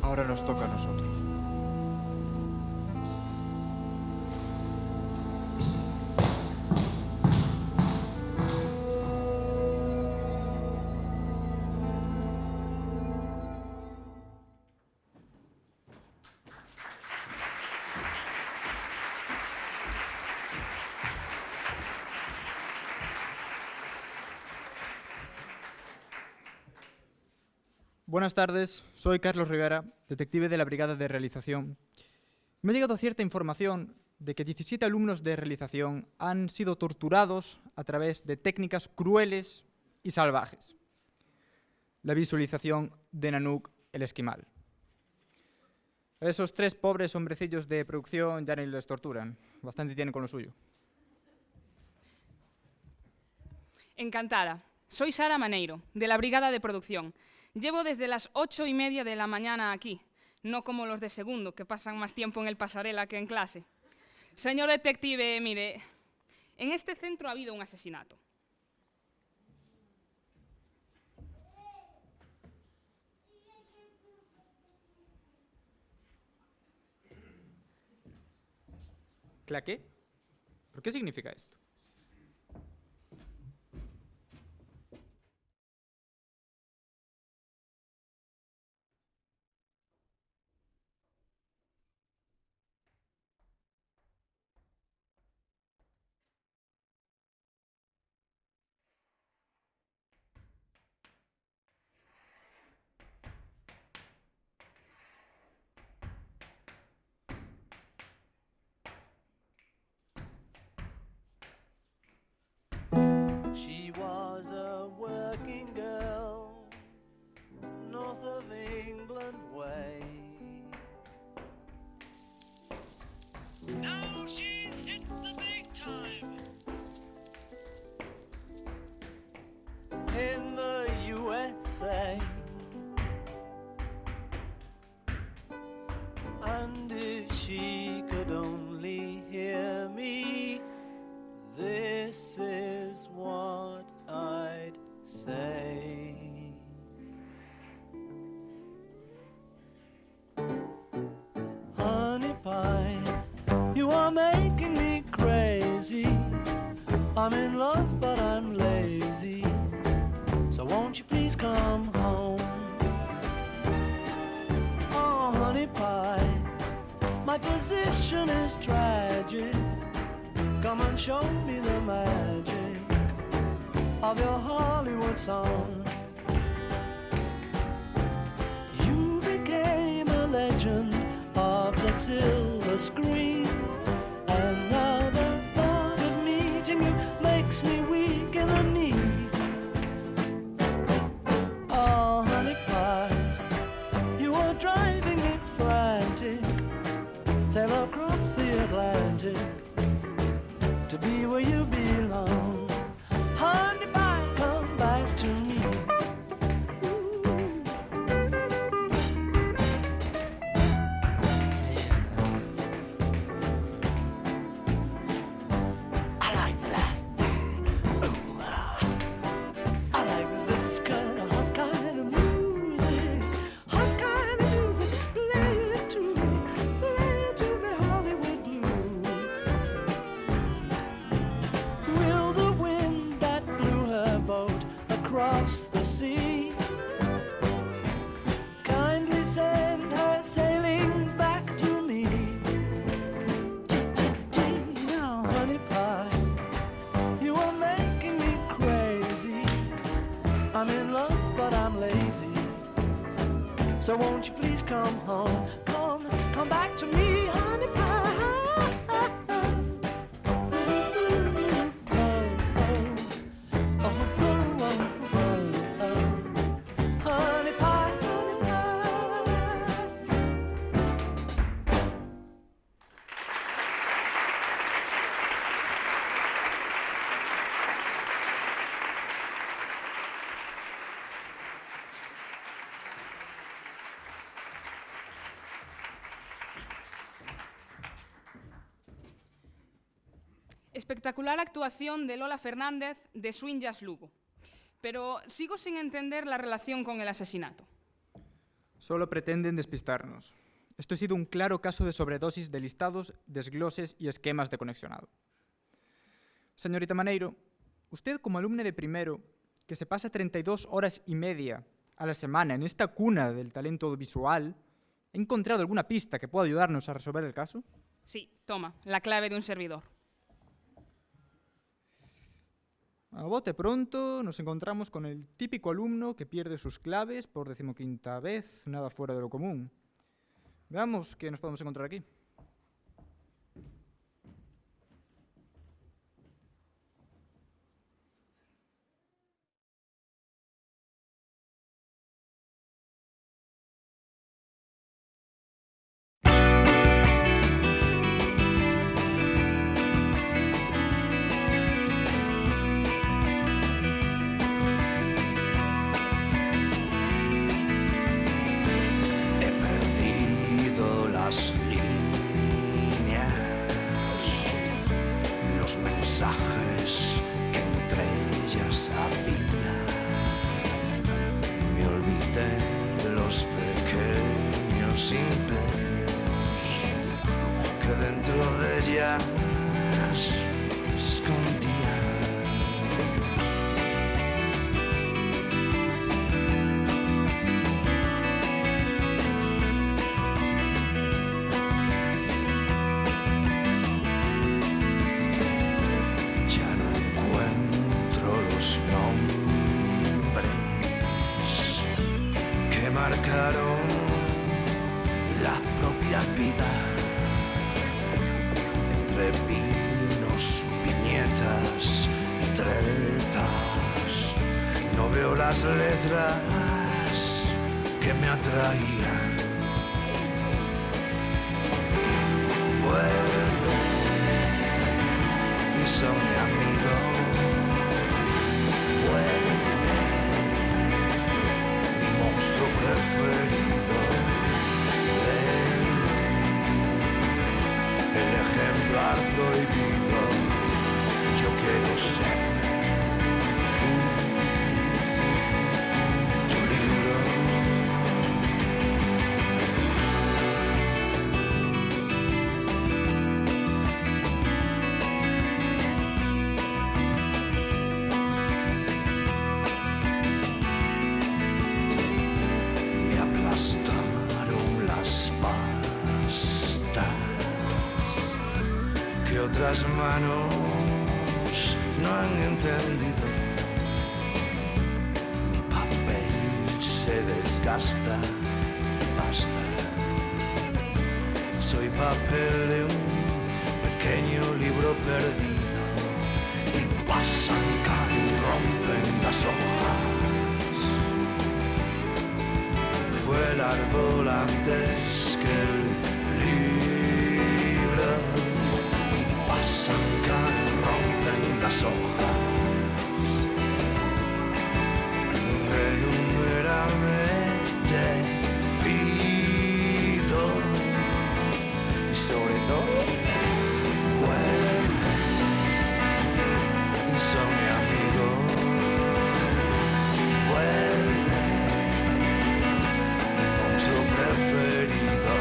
Ahora nos toca a nosotros. Buenas tardes, soy Carlos Rivera, detective de la Brigada de Realización. Me ha llegado cierta información de que 17 alumnos de realización han sido torturados a través de técnicas crueles y salvajes. La visualización de Nanook el esquimal. A esos 3 pobres hombrecillos de producción ya ni les torturan, bastante tienen con lo suyo. Encantada. Soy Sara Maneiro, de la Brigada de Producción. Llevo desde las 8:30 de la mañana aquí, no como los de segundo, que pasan más tiempo en el pasarela que en clase. Señor detective, mire, en este centro ha habido un asesinato. ¿Claqué? ¿Pero qué significa esto? She was a working girl, north of England way. Now she's hit the big time in the USA. And if she could only hear me, this is what I'd say. Honey pie, you are making me crazy. I'm in love but I'm lazy, so won't you please come home? Oh honey pie, my position is tragic. Come and show me the magic of your Hollywood song. You became a legend of the silver screen, and now the thought of meeting you makes me weak in the knee. Oh honey pie, you are driving me frantic. Sail across the Atlantic to be where you belong. Honey pie, come back to me. I like that. Ooh, I like this kind of hot kind of music. Hot kind of music. Play it to me, Hollywood blues. So won't you please come home? Come back to me, honey pie. Honey pie, honey pie. Espectacular actuación de Lola Fernández de Swing Jazz Lugo. Pero sigo sin entender la relación con el asesinato. Solo pretenden despistarnos. Esto ha sido un claro caso de sobredosis de listados, desgloses y esquemas de conexionado. Señorita Maneiro, usted como alumna de primero, que se pasa 32 horas y media a la semana en esta cuna del talento audiovisual, ¿ha encontrado alguna pista que pueda ayudarnos a resolver el caso? Sí, toma, la clave de un servidor. A bote pronto nos encontramos con el típico alumno que pierde sus claves por 15ª vez, nada fuera de lo común. Veamos qué nos podemos encontrar aquí. Mensajes que entre ellas había. Me olvidé de los pequeños imperios que dentro de ellas se escondían. Marcaron la propia vida entre pinos, viñetas y tretas. No veo las letras que me atraían. Vuelve y son mi amigo. Vuelve monstruo preferido, el ejemplar prohibido. Yo quiero ser tu libro. Otras manos no han entendido. Mi papel se desgasta y basta. Soy papel de un pequeño libro perdido y pasan, caen, rompen las hojas. Fue el árbol antes que el libro. Pasan, caen, rompen las hojas. Enumérame, te pido. Y sobre todo, vuelve y son mi amigo. Vuelve, mi monstruo preferido.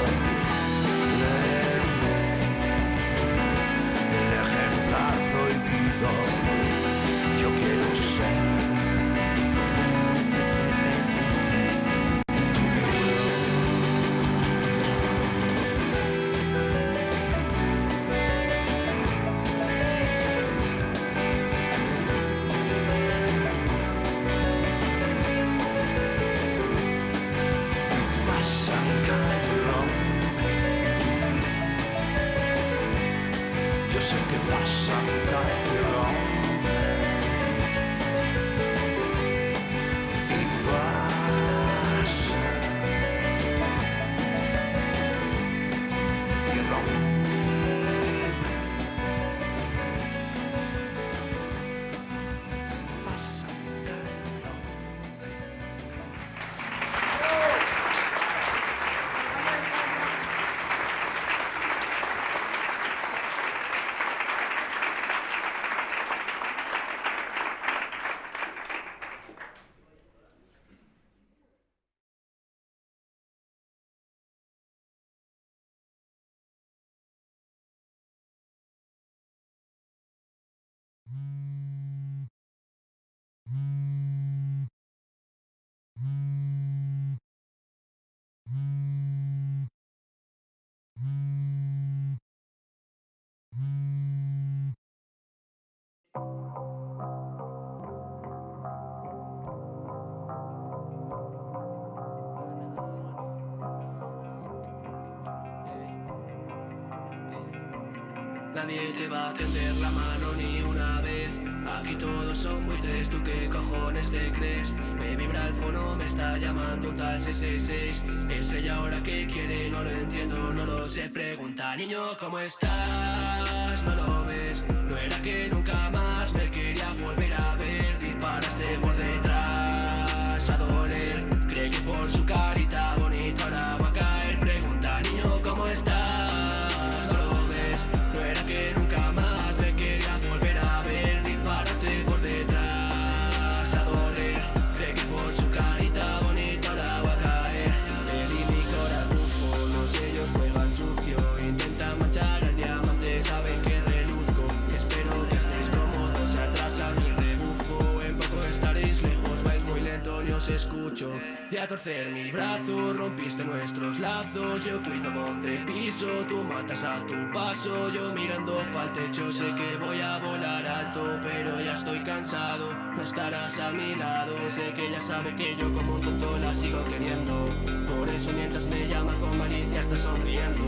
Nadie te va a tender la mano ni una vez. Aquí todos son buitres, ¿tú qué cojones te crees? Me vibra el fono, me está llamando un tal 666. Ese y ahora qué quiere, no lo entiendo, no lo sé. Pregunta, niño, ¿cómo estás? No lo ves, no era que nunca más me quería volver a ver. Disparaste por detrás a doler. Cree que por su carita bonita ahora va a caer. Pregunta, niño, ¿cómo estás? No lo ves, no era que nunca más me quería volver a ver. Disparaste por detrás a doler. Cree que por su carita bonita ahora va a caer. Me di mi corazón, los ellos juegan sucio. Intentan manchar al diamante, saben que reluzco. Espero que estéis cómodos, se atrasa mi rebufo. En poco estaréis lejos, vais muy lento, ni os escucho. Y a torcer mi brazo, rompiste nuestros lazos. Yo cuido donde piso, tú matas a tu paso. Yo mirando pa'l techo, sé que voy a volar alto, pero ya estoy cansado, no estarás a mi lado. Sé que ella sabe que yo como un tonto la sigo queriendo. Por eso mientras me llama con malicia está sonriendo.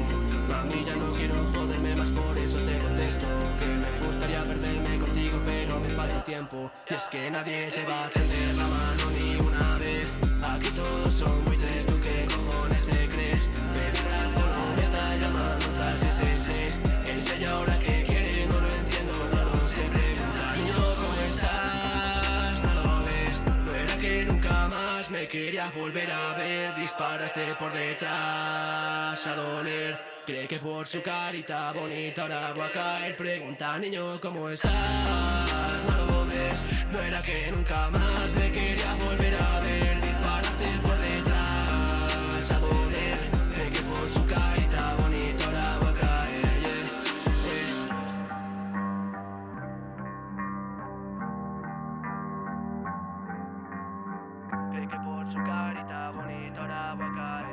Mami, ya no quiero joderme más, por eso te contesto que me gustaría perderme contigo, pero me falta tiempo. Y es que nadie te va a tender la mano ni una vez. Aquí todos son buitres, ¿tú qué cojones te crees? Me vibra el fono, me está llamando tal 666. Él sé y ahora que quiere, no lo entiendo, no lo sé. Pregunta, niño, ¿cómo estás? No lo ves, no era que nunca más me querías volver a ver. Disparaste por detrás a doler. Cree que por su carita bonita ahora va a caer. Pregunta, niño, ¿cómo estás? No lo ves, no era que nunca más me quería volver a ver. Disparaste por detrás a doler. Cree que por su carita bonita ahora va a caer, Cree que por su carita bonita ahora va a caer,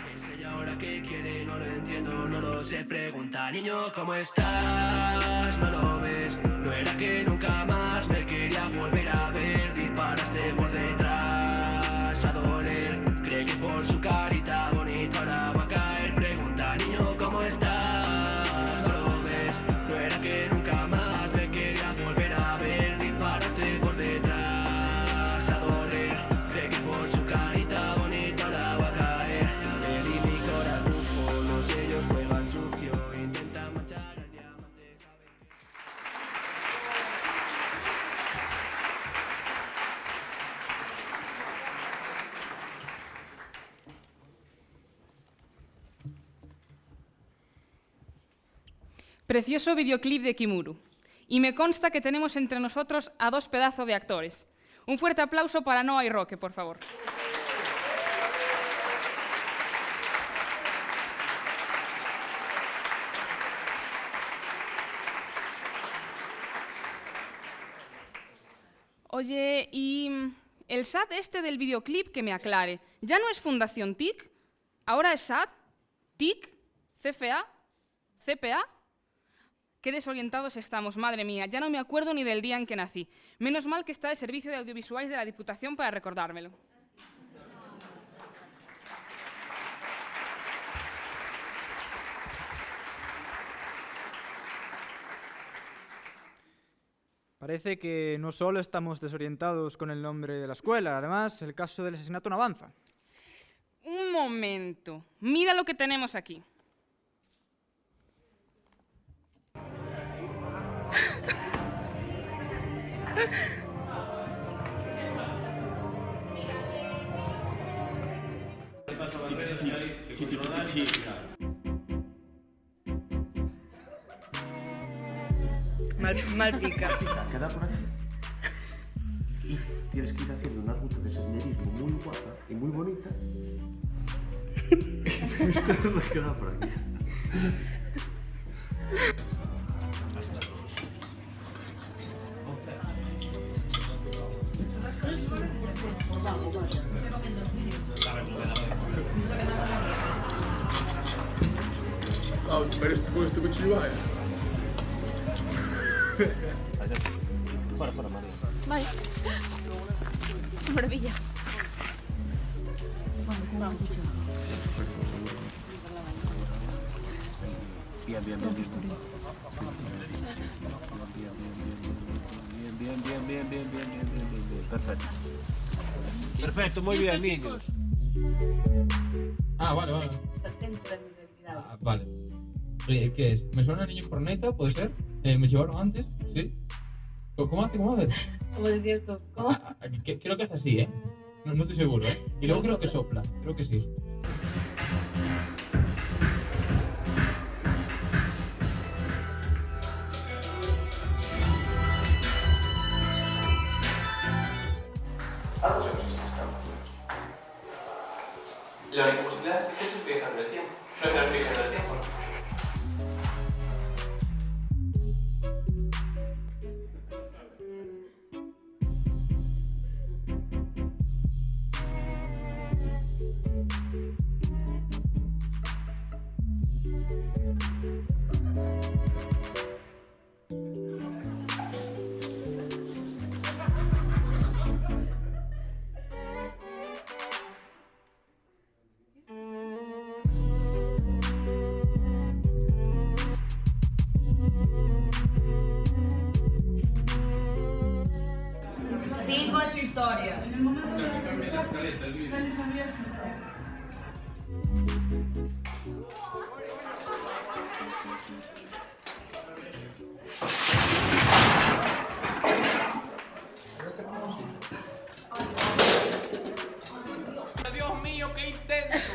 Ese y ahora qué quiere, no lo entiendo, no lo sé. Pregunta, niño, ¿cómo estás? No lo ves, no era que nunca más me quería volver a ver. Disparaste por detrás a doler. Cree que por su carita bonita ahora va a caer. Pregunta, niño, ¿cómo estás? No lo ves, no era que nunca más me quería volver a ver. Disparaste por detrás a doler. Cree que por su carita bonita ahora va a caer. Me di mi corazón, los ellos juegan sucio. Intentan manchar al diamante, saben que... Precioso videoclip de Kimuru. Y me consta que tenemos entre nosotros a dos pedazos de actores. Un fuerte aplauso para Noah y Roque, por favor. Oye, y el SAT este del videoclip, que me aclare, ¿ya no es Fundación TIC? ¿Ahora es SAT? ¿TIC? ¿CFA? ¿CPA? Qué desorientados estamos, madre mía. Ya no me acuerdo ni del día en que nací. Menos mal que está el Servicio de Audiovisuales de la Diputación para recordármelo. Parece que no solo estamos desorientados con el nombre de la escuela, además el caso del asesinato no avanza. Un momento. Mira lo que tenemos aquí. Mal pica. Queda por aquí. Y tienes que ir haciendo una ruta de senderismo muy guapa y muy bonita. Esto nos queda por aquí. ¿Eres tú con este cuchillo? Fora, María. Vale. Maravilla. Bien. Perfecto. Perfecto, muy bien, niños. Ah, vale. Vale. ¿Qué es? ¿Me suena Niño Corneta? ¿Puede ser? ¿Me llevaron antes? ¿Sí? ¿Cómo hace? ¿Cómo decías tú? ¿Cómo? Creo que hace así, ¿eh? No estoy seguro, ¿eh? Y luego creo que sopla. Creo que sí. La única posibilidad es que se viaje del tiempo. No es que nos viaje del tiempo. Historia. En el momento de Dios mío, qué intenso.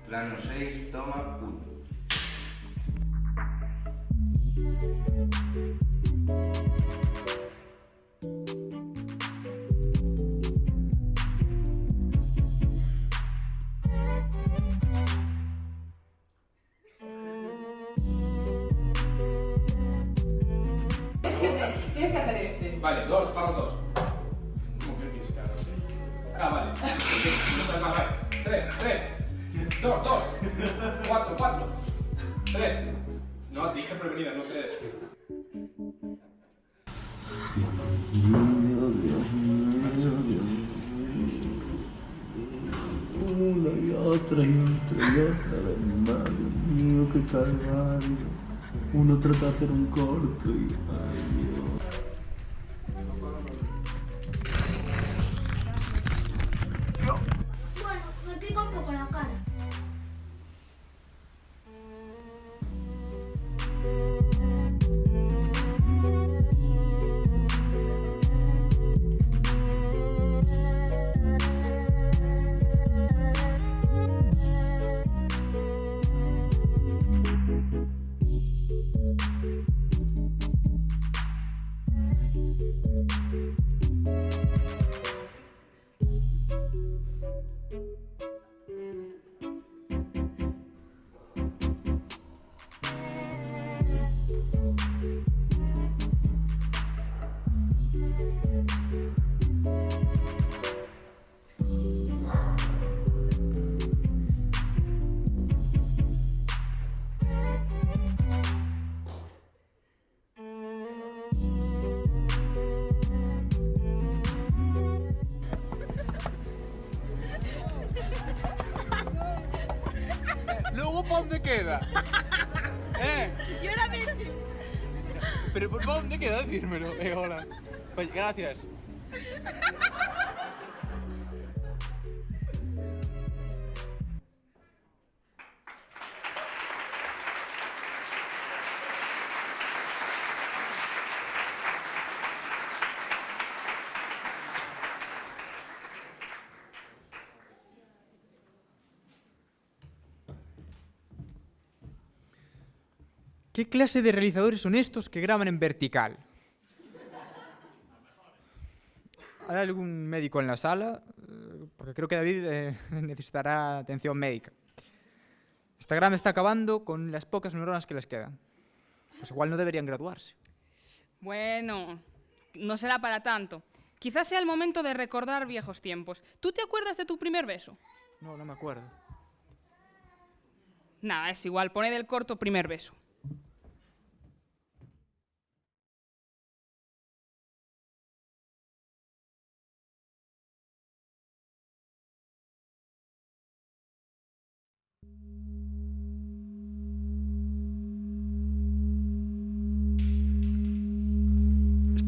Plano 6, toma 1. Tienes que hacer este. Vale, vamos dos. ¿Cómo que física? Ah, vale. No sabes más, vale. 3. 2. 4. 3. No, te dije prevenida, no 3. Una y otra, madre mío, qué calvario. Uno trata de hacer un corto y... ay, Dios. Bueno, me pica un poco la cara. Luego, ¿para dónde queda? Yo era Messi. Pero ¿para dónde queda? Decírmelo, ahora. Oye, gracias. ¿Qué clase de realizadores son estos que graban en vertical? ¿Hay algún médico en la sala? Porque creo que David necesitará atención médica. Instagram está acabando con las pocas neuronas que les quedan. Pues igual no deberían graduarse. Bueno, no será para tanto. Quizás sea el momento de recordar viejos tiempos. ¿Tú te acuerdas de tu primer beso? No me acuerdo. Nada, es igual. Poned el corto primer beso.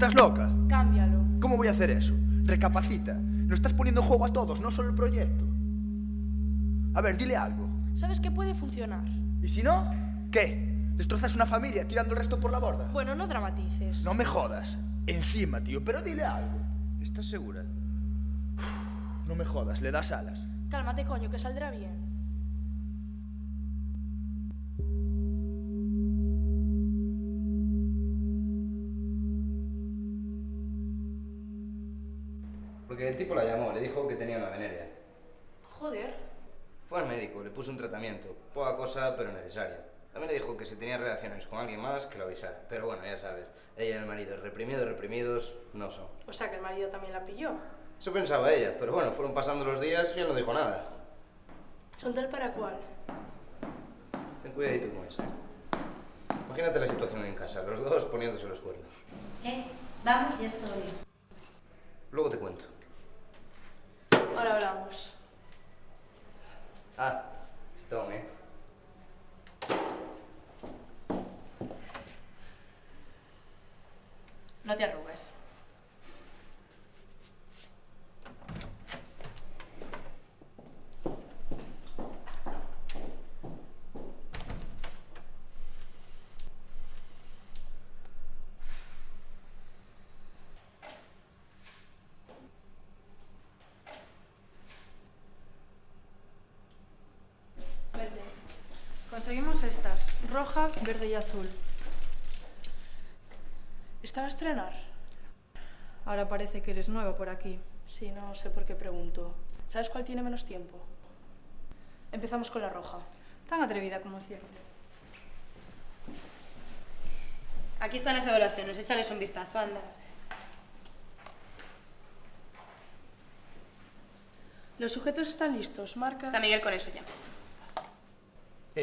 ¿Estás loca? Cámbialo. ¿Cómo voy a hacer eso? Recapacita. Nos estás poniendo en juego a todos, no solo el proyecto. A ver, dile algo. ¿Sabes que puede funcionar? ¿Y si no? ¿Qué? ¿Destrozas una familia tirando el resto por la borda? Bueno, no dramatices. No me jodas. Encima, tío, pero dile algo. ¿Estás segura? No me jodas, le das alas. Cálmate, coño, que saldrá bien. Porque el tipo la llamó, le dijo que tenía una venerea. Joder. Fue al médico, le puso un tratamiento. Poca cosa, pero necesaria. También le dijo que si tenía relaciones con alguien más, que lo avisara. Pero bueno, ya sabes, ella y el marido, reprimidos, no son. O sea que el marido también la pilló. Eso pensaba ella, pero bueno, fueron pasando los días y él no dijo nada. ¿Son tal para cual? Ten cuidadito con eso. Imagínate la situación en casa, los dos poniéndose los cuernos. Vamos, ya está todo listo. Luego te cuento. Ahora hablamos. Ah, Tom, No te arrugues. Vete. Conseguimos estas. Roja, verde y azul. ¿Estaba a estrenar? Ahora parece que eres nueva por aquí. Sí, no sé por qué pregunto. ¿Sabes cuál tiene menos tiempo? Empezamos con la roja. Tan atrevida como siempre. Aquí están las evaluaciones, échales un vistazo, anda. Los sujetos están listos, marcas... Está Miguel con eso ya.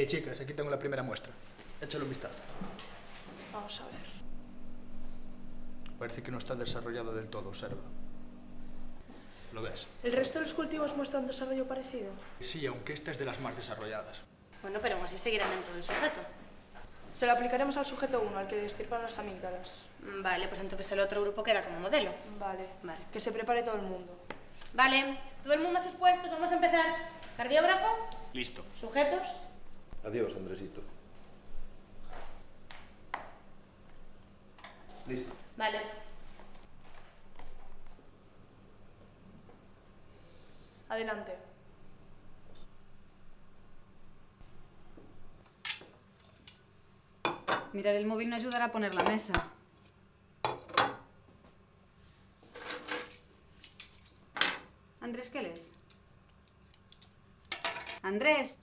Chicas, aquí tengo la primera muestra. Échale un vistazo. Vamos a ver. Parece que no está desarrollado del todo, observa. ¿Lo ves? ¿El resto de los cultivos muestran desarrollo parecido? Sí, aunque esta es de las más desarrolladas. Bueno, pero aún así seguirán dentro del sujeto. Se lo aplicaremos al sujeto 1, al que le extirpan las amígdalas. Vale, pues entonces el otro grupo queda como modelo. Vale. Que se prepare todo el mundo. Vale, todo el mundo a sus puestos, vamos a empezar. Cardiógrafo. Listo. Sujetos. Adiós, Andresito. Listo. Vale. Adelante. Mirar el móvil no ayudará a poner la mesa. Andrés, ¿qué lees? Andrés.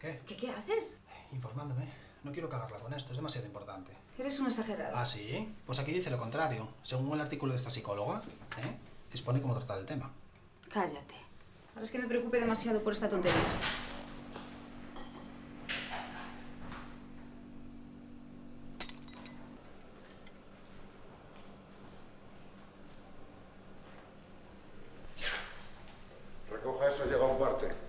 ¿Qué? ¿Qué haces? Informándome. No quiero cagarla con esto, es demasiado importante. Eres un exagerado. ¿Ah, sí? Pues aquí dice lo contrario. Según el artículo de esta psicóloga, expone cómo tratar el tema. Cállate. Ahora es que me preocupe demasiado por esta tontería. Recoja eso, llega a un parte.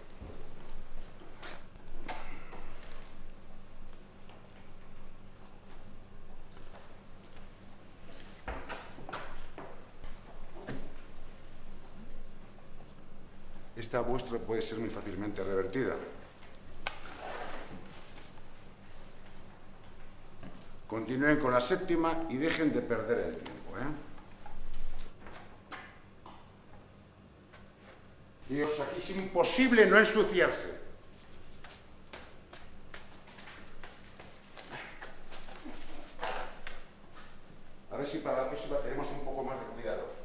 Esta muestra puede ser muy fácilmente revertida. Continúen con la séptima y dejen de perder el tiempo, Dios, aquí es imposible no ensuciarse. A ver si para la próxima tenemos un poco más de cuidado.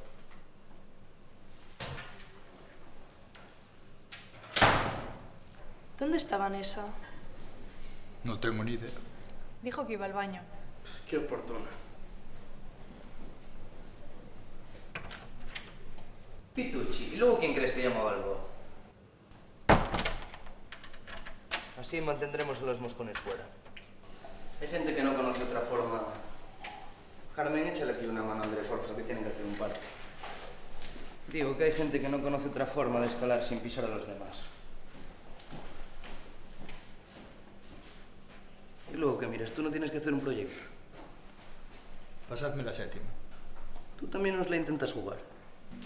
¿Dónde está Vanessa? No tengo ni idea. Dijo que iba al baño. Qué oportuna. Pitucci. ¿Y luego quién crees que llamó algo? Así mantendremos a los moscones fuera. Hay gente que no conoce otra forma. Carmen, échale aquí una mano a André, porfa, que tienen que hacer un parte. Digo que hay gente que no conoce otra forma de escalar sin pisar a los demás. Y luego que miras, tú no tienes que hacer un proyecto. Pasadme la séptima. Tú también nos la intentas jugar.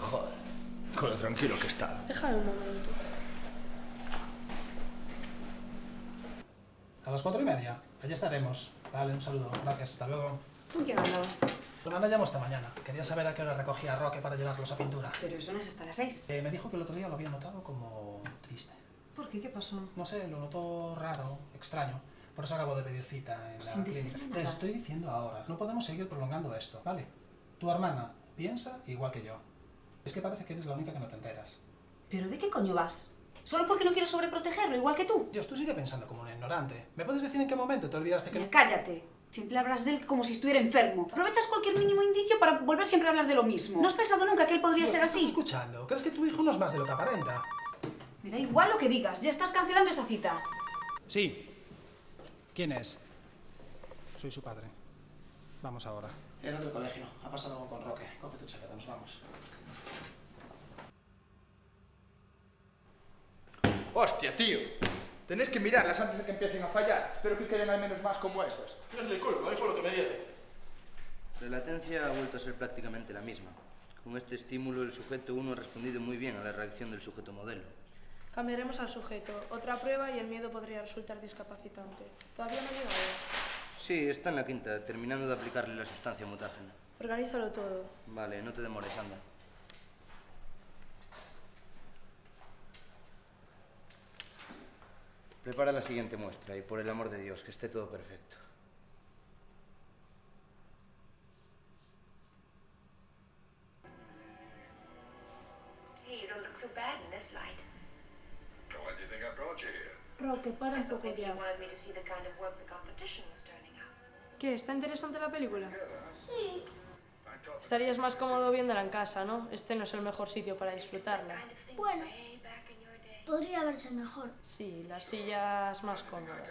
Joder, con lo tranquilo que está. Déjame un momento. A las 4:30. Allí estaremos. Vale, un saludo. Gracias. Hasta luego. ¿Con quién andabas? Con Ana llamo esta mañana. Quería saber a qué hora recogía a Roque para llevarlos a pintura. Pero eso no es hasta las 6. Me dijo que el otro día lo había notado como triste. ¿Por qué? ¿Qué pasó? No sé, lo notó raro, extraño. Por eso acabo de pedir cita en la Sin clínica. decirme Te nada. estoy diciendo ahora, no podemos seguir prolongando esto, ¿vale? Tu hermana piensa igual que yo. Es que parece que eres la única que no te enteras. ¿Pero de qué coño vas? ¿Solo porque no quieres sobreprotegerlo, igual que tú? Dios, tú sigue pensando como un ignorante. ¿Me puedes decir en qué momento te olvidaste que...? Ya, cállate. Siempre hablas de él como si estuviera enfermo. Aprovechas cualquier mínimo indicio para volver siempre a hablar de lo mismo. ¿No has pensado nunca que él podría Dios, ser ¿me estás así? escuchando? ¿Crees que tu hijo no es más de lo que aparenta? Me da igual lo que digas. Ya estás cancelando esa cita. Sí. ¿Quién es? Soy su padre. Vamos ahora. Era del colegio. Ha pasado algo con Roque. Coge tu chaqueta, nos vamos. ¡Hostia, tío! Tenéis que mirarlas antes de que empiecen a fallar. Espero que queden al menos más como esas. No es mi culpa, a mí fue lo que me dieron. La latencia ha vuelto a ser prácticamente la misma. Con este estímulo, el sujeto 1 ha respondido muy bien a la reacción del sujeto modelo. Cambiaremos al sujeto. Otra prueba y el miedo podría resultar discapacitante. ¿Todavía no ha llegado? Sí, está en la quinta, terminando de aplicarle la sustancia mutágena. Organízalo todo. Vale, no te demores, anda. Prepara la siguiente muestra y por el amor de Dios, que esté todo perfecto. Hey, you don't look so bad in this light. So why do you think I brought you here? Roque, para un poco Maybe you ya. wanted me to see the kind of work the competition was turning out. ¿Qué? ¿Está interesante la película? Sí. Estarías más cómodo viéndola en casa, ¿no? Este no es el mejor sitio para disfrutarla. Bueno, podría verse mejor. Sí, las sillas más cómodas.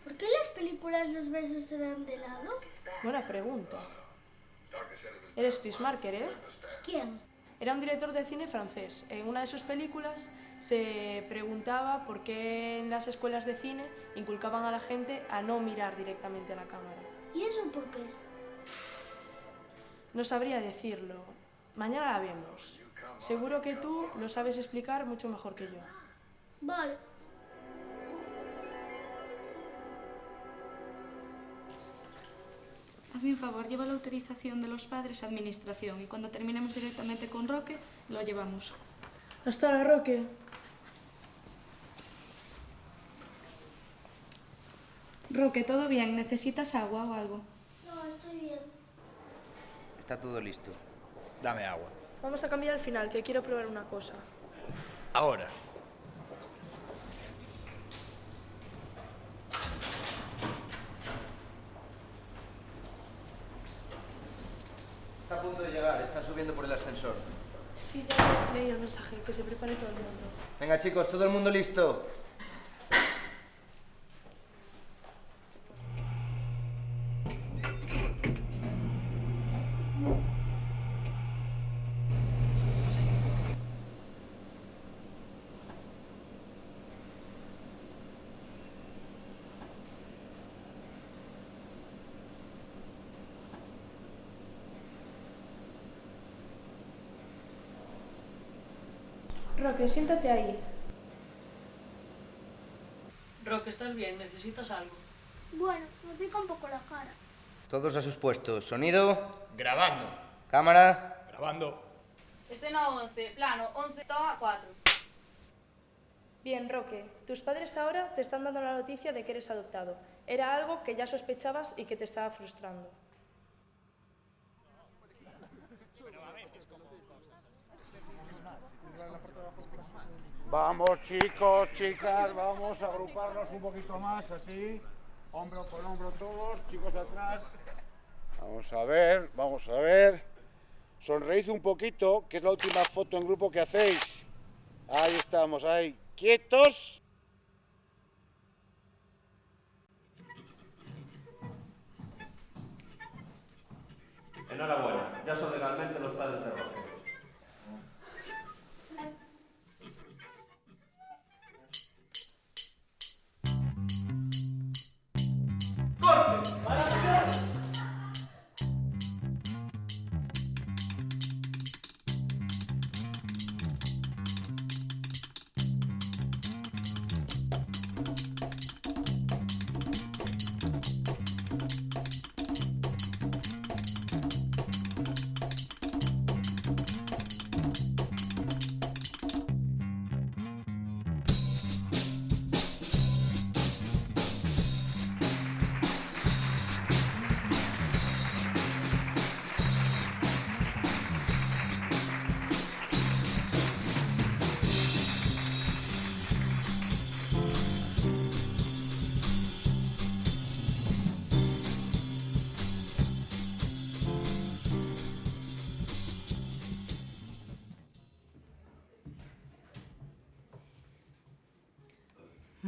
¿Por qué en las películas los besos se dan de lado? Buena pregunta. Eres Chris Marker, ¿eh? ¿Quién? Era un director de cine francés. En una de sus películas se preguntaba por qué en las escuelas de cine inculcaban a la gente a no mirar directamente a la cámara. ¿Y eso por qué? No sabría decirlo. Mañana la vemos. Seguro que tú lo sabes explicar mucho mejor que yo. Vale. Hazme un favor, lleva la autorización de los padres a administración y cuando terminemos directamente con Roque, lo llevamos. Hasta ahora, Roque. Roque, ¿todo bien? ¿Necesitas agua o algo? No, estoy bien. Está todo listo. Dame agua. Vamos a cambiar al final, que quiero probar una cosa. Ahora. Está a punto de llegar, están subiendo por el ascensor. Sí, ya leí el mensaje, que se prepare todo el mundo. Venga chicos, todo el mundo listo. Roque, siéntate ahí. Roque, ¿estás bien? ¿Necesitas algo? Bueno, me pica un poco la cara. Todos a sus puestos. Sonido. Grabando. Cámara. Grabando. Escena 11, plano 11, toma 4. Bien, Roque, tus padres ahora te están dando la noticia de que eres adoptado. Era algo que ya sospechabas y que te estaba frustrando. Vamos chicos, chicas, vamos a agruparnos un poquito más, así, hombro con hombro todos, chicos atrás. Vamos a ver, vamos a ver. Sonreíd un poquito, que es la última foto en grupo que hacéis. Ahí estamos, ahí, quietos. Enhorabuena, ya son legalmente los padres de Roque. ¡Corte!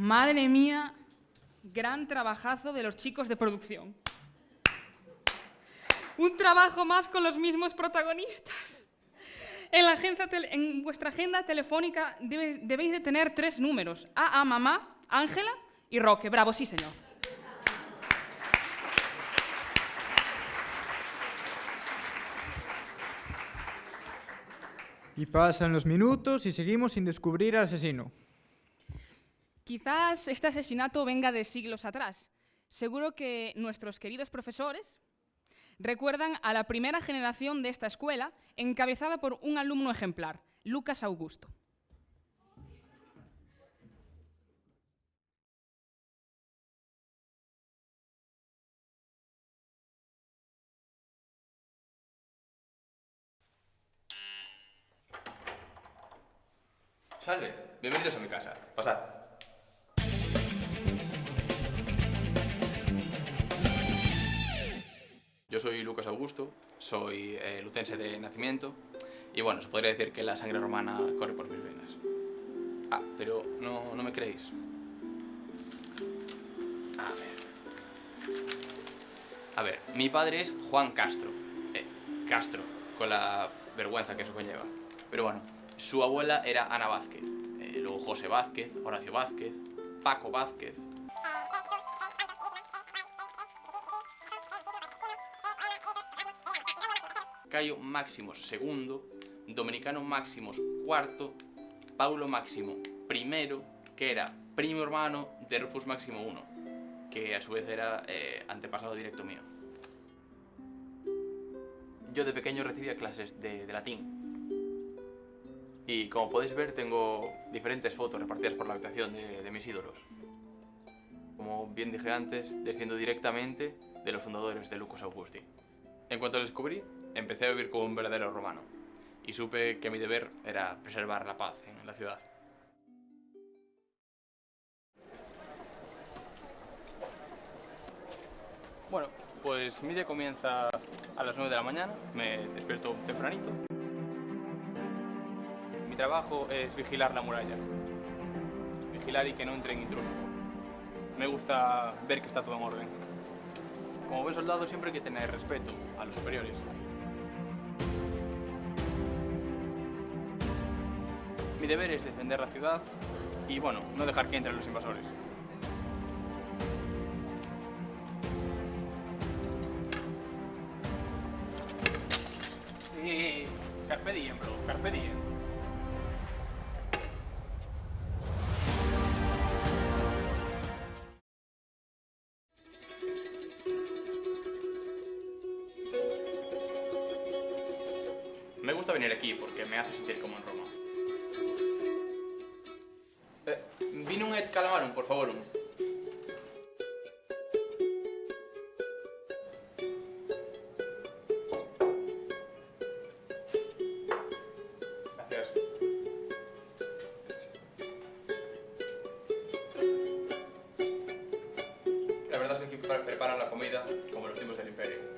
Madre mía, gran trabajazo de los chicos de producción. Un trabajo más con los mismos protagonistas. En vuestra agenda telefónica debéis de tener 3 números. AA Mamá, Ángela y Roque. Bravo, sí, señor. Y pasan los minutos y seguimos sin descubrir al asesino. Quizás este asesinato venga de siglos atrás. Seguro que nuestros queridos profesores recuerdan a la primera generación de esta escuela, encabezada por un alumno ejemplar, Lucas Augusto. Salve, bienvenidos a mi casa. Pasad. Yo soy Lucas Augusto, soy lucense de nacimiento y bueno, se podría decir que la sangre romana corre por mis venas. Ah, pero no me creéis. A ver, mi padre es Juan Castro. Castro, con la vergüenza que eso conlleva. Pero bueno, su abuela era Ana Vázquez, luego José Vázquez, Horacio Vázquez, Paco Vázquez. Cayo Máximos II, Dominicano Máximos IV, Paulo Máximo I, que era primo hermano de Rufus Máximo I, que a su vez era antepasado directo mío. Yo de pequeño recibía clases de latín. Y como podéis ver, tengo diferentes fotos repartidas por la habitación de mis ídolos. Como bien dije antes, desciendo directamente de los fundadores de Lucas Augusti. En cuanto lo descubrí, empecé a vivir como un verdadero romano y supe que mi deber era preservar la paz en la ciudad. Bueno, pues mi día comienza a las 9 de la mañana, me despierto tempranito. Mi trabajo es vigilar la muralla, vigilar y que no entren intrusos. Me gusta ver que está todo en orden. Como buen soldado siempre hay que tener respeto a los superiores. Mi deber es defender la ciudad y, bueno, no dejar que entren los invasores. Carpe diem, bro, carpe diem. Me gusta venir aquí porque me hace sentir como en Roma. Vine un et calamarum, por favor. Gracias. La verdad es que aquí preparan la comida como los tiempos del Imperio.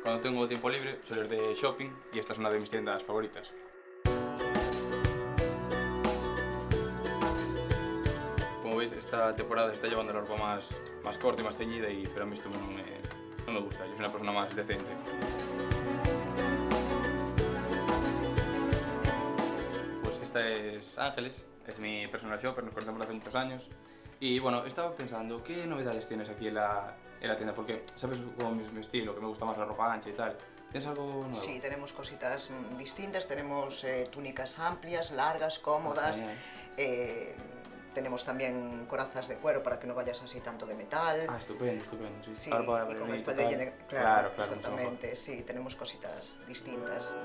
Cuando tengo tiempo libre, suelo ir de shopping y esta es una de mis tiendas favoritas. Como veis, esta temporada se está llevando la ropa más corta y más teñida, pero a mí esto no me gusta, yo soy una persona más decente. Pues esta es Ángeles, es mi personal shopper, nos conocemos hace muchos años Y bueno, estaba pensando, ¿qué novedades tienes aquí en la tienda? Porque sabes como mi estilo, que me gusta más la ropa ancha y tal. ¿Tienes algo nuevo? Sí, tenemos cositas distintas, tenemos túnicas amplias, largas, cómodas. Tenemos también corazas de cuero para que no vayas así tanto de metal. Ah, estupendo, estupendo. Sí, sí, y con el faldellín, claro, exactamente. Sí, tenemos cositas distintas.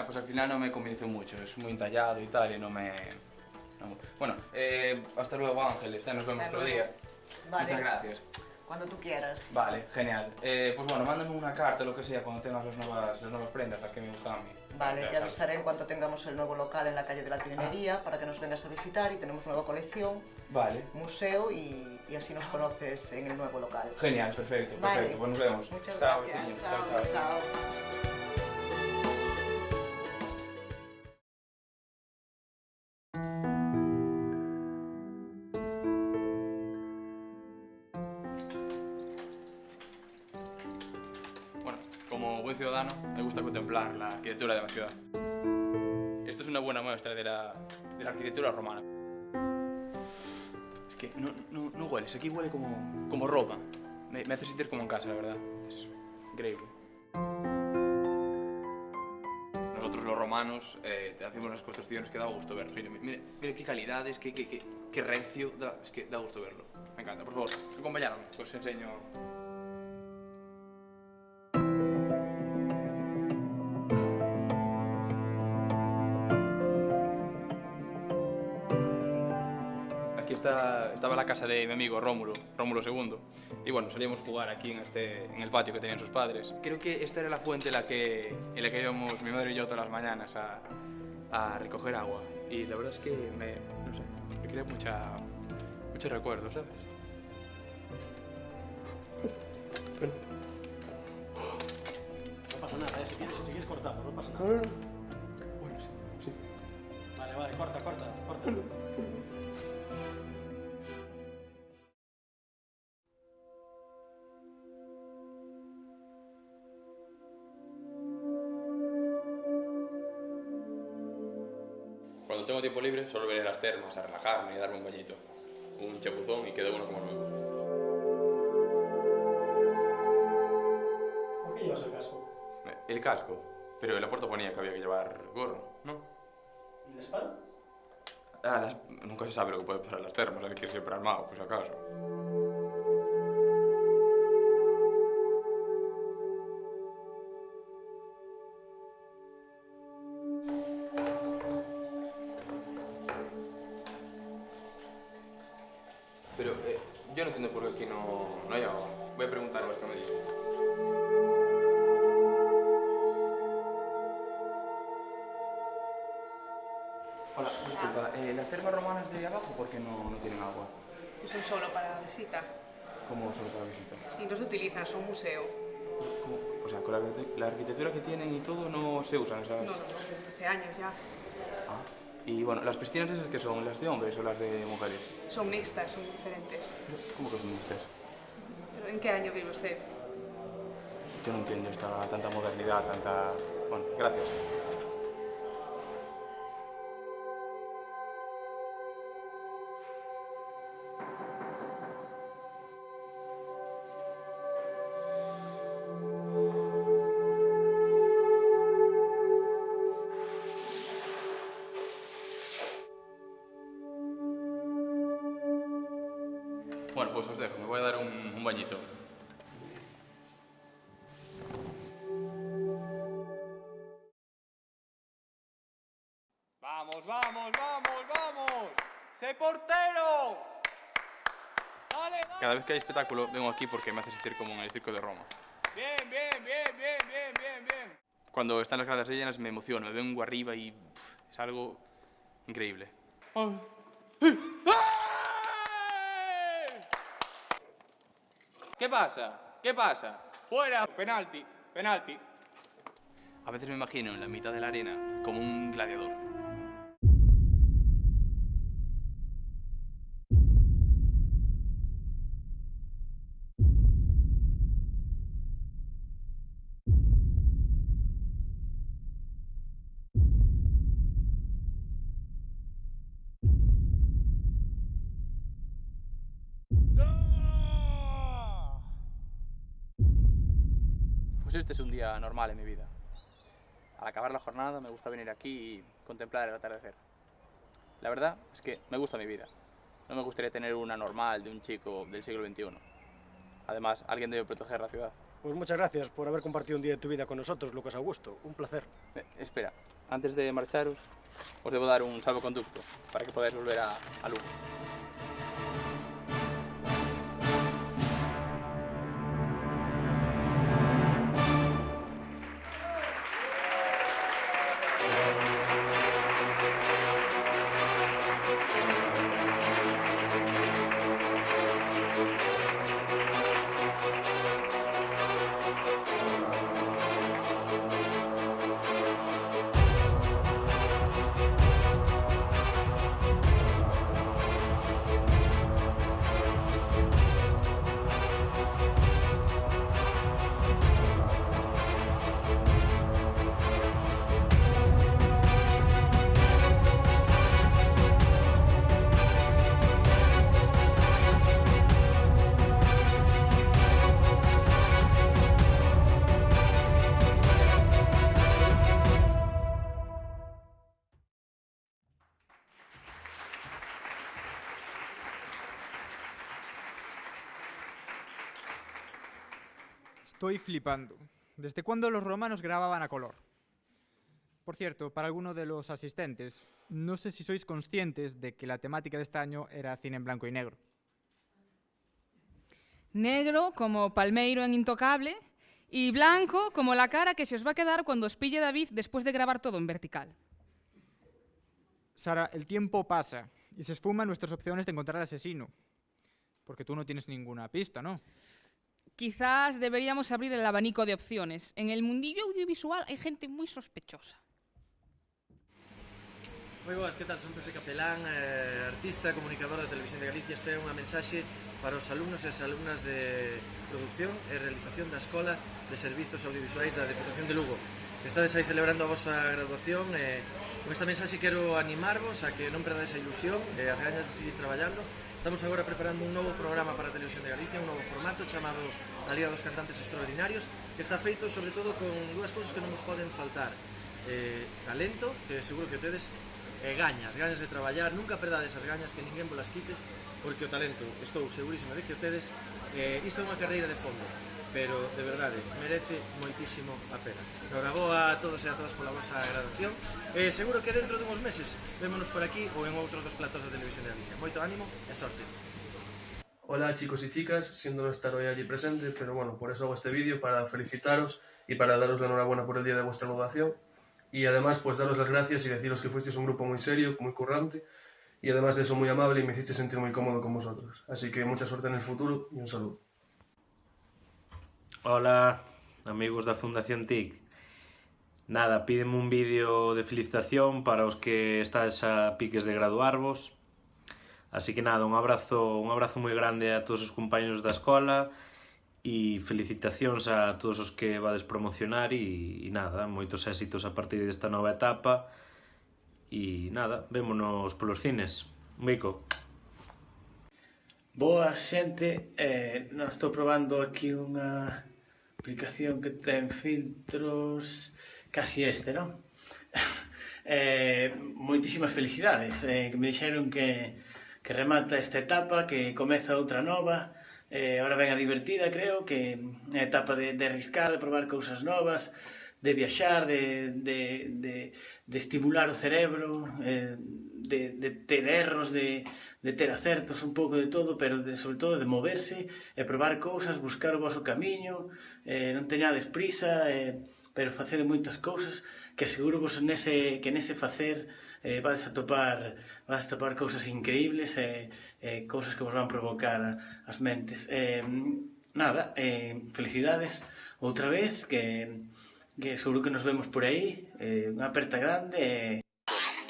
Pues al final no me convenció mucho, es muy entallado y tal, y no me... Bueno, hasta luego Ángeles, nos vemos otro día. Vale. Muchas gracias. Cuando tú quieras. Vale, genial. Pues bueno, mándame una carta o lo que sea cuando tengas las nuevas prendas, las que me gustan a mí. Vale, te avisaré en cuanto tengamos el nuevo local en la calle de la Trinería para que nos vengas a visitar y tenemos nueva colección, vale, museo y así nos conoces en el nuevo local. Genial, perfecto, vale. Perfecto, pues nos vemos. Muchas chao, gracias. Sí, chao. chao. Bueno, como buen ciudadano, me gusta contemplar la arquitectura de la ciudad. Esto es una buena muestra de la arquitectura romana. Es que no hueles, aquí huele como ropa. Me hace sentir como en casa, la verdad. Es increíble. Nosotros los romanos hacemos unas construcciones que da gusto ver. Mire qué calidades, qué recio, es que da gusto verlo. Me encanta, por favor, acompañadme, que os enseño. Aquí estaba la casa de mi amigo Rómulo II. Y bueno, solíamos jugar aquí en el patio que tenían sus padres. Creo que esta era la fuente en la que íbamos mi madre y yo todas las mañanas a recoger agua. Y la verdad es que me crea mucho recuerdo, ¿sabes? No pasa nada, si quieres cortamos, no pasa nada. Bueno, sí. Vale, corta. Cuando tengo tiempo libre suelo venir a las termas a relajarme y a darme un bañito. Un chapuzón y quedo uno como nuevo. ¿Por qué llevas el casco? El casco, pero en la puerta ponía que había que llevar gorro, ¿no? ¿Y la espada? Nunca se sabe lo que puede pasar en las termas, hay que ir siempre armado, por si acaso. Pero yo no entiendo por qué aquí no hay agua. Voy a preguntar a ver qué me dice. Hola, disculpa, ¿las termas romanas de abajo por qué no tienen agua? Son solo para la visita. ¿Cómo solo para visita? Sí, no se utilizan, son museo. ¿Cómo? O sea, con la arquitectura que tienen y todo no se usan, ¿sabes? No, desde hace años ya. Ah. Y bueno, ¿las piscinas esas que son las de hombres o las de mujeres? Son mixtas, son diferentes. ¿Cómo que son mixtas? ¿Pero en qué año vive usted? Yo no entiendo tanta modernidad, tanta... Bueno, gracias. Bueno, pues os dejo, me voy a dar un bañito. ¡Vamos, vamos, vamos, vamos! ¡Sé portero! ¡Dale, dale! Cada vez que hay espectáculo vengo aquí porque me hace sentir como en el circo de Roma. Bien, bien, bien, bien, bien, bien, bien. Cuando están las gradas llenas me emociono, me vengo arriba y es algo increíble. ¿Qué pasa? ¿Qué pasa? ¡Fuera! Penalti, penalti. A veces me imagino en la mitad de la arena como un gladiador. Pues este es un día normal en mi vida. Al acabar la jornada me gusta venir aquí y contemplar el atardecer. La verdad es que me gusta mi vida. No me gustaría tener una normal de un chico del siglo XXI. Además, alguien debe proteger la ciudad. Pues muchas gracias por haber compartido un día de tu vida con nosotros, Lucas Augusto. Un placer. Espera, antes de marcharos, os debo dar un salvoconducto para que podáis volver a Lugo. Estoy flipando. ¿Desde cuándo los romanos grababan a color? Por cierto, para alguno de los asistentes, no sé si sois conscientes de que la temática de este año era cine en blanco y negro. Negro como Palmeiro en Intocable y blanco como la cara que se os va a quedar cuando os pille David después de grabar todo en vertical. Sara, el tiempo pasa y se esfuman nuestras opciones de encontrar al asesino. Porque tú no tienes ninguna pista, ¿no? Quizás deberíamos abrir el abanico de opciones. En el mundillo audiovisual hay gente muy sospechosa. Moi boas, que tal? Son Pepe Capelán, artista, comunicadora de Televisión de Galicia. Este é unha mensaxe para os alumnos e as alumnas de producción e realización da Escola de Servizos Audiovisuais da Deputación de Lugo. Estades aí celebrando a vosa graduación e con esta mensaxe quero animarvos a que non perdades a ilusión e as gañas de seguir traballando. Estamos agora preparando un novo programa para a Televisión de Galicia, un novo formato chamado A Liga dos Cantantes Extraordinarios, que está feito sobre todo con dúas cousas que non nos poden faltar. Talento, que seguro que tedes, gañas de traballar, nunca perdades as gañas, que ninguén volas quite, porque o talento, estou segurísimo de que o tedes, isto é unha carreira de fondo, pero de verdade, merece moitísimo a pena. Noraboa a todos e a todas pola vosa graduación, seguro que dentro de uns meses vémonos por aquí ou en outro dos platos da Televisión de Galicia. Moito ánimo e sorte. Hola chicos y chicas, siendo no estar hoy allí presente, pero bueno, por eso hago este vídeo, para felicitaros y para daros la enhorabuena por el día de vuestra graduación. Y además, pues daros las gracias y deciros que fuisteis un grupo muy serio, muy currante, y además de eso muy amable y me hiciste sentir muy cómodo con vosotros. Así que mucha suerte en el futuro y un saludo. Hola, amigos da Fundación TIC. Nada, pídeme un vídeo de felicitación para os que estáis a piques de graduarvos. Así que nada, un abrazo moi grande a todos os compañeros da escola e felicitacións a todos os que vades promocionar e nada, moitos éxitos a partir desta nova etapa e nada, vémonos polos cines. Un bico. Boa xente, non estou probando aquí unha aplicación que ten filtros casi este, non? Moitísimas felicidades, que me dixeron que remata esta etapa, que comeza outra nova. Ahora ven a divertida, creo, que é a etapa de arriscar, de probar cousas novas, de viaxar, de estimular o cerebro, de ter erros, de ter acertos, un pouco de todo, pero sobre todo de moverse e probar cousas, buscar o voso camiño, non teñades prisa, pero facer moitas cousas, que aseguro vos que nese facer vades a topar cousas increíbles e cousas que vos van provocar as mentes. Nada, felicidades outra vez, que seguro que nos vemos por aí, unha aperta grande.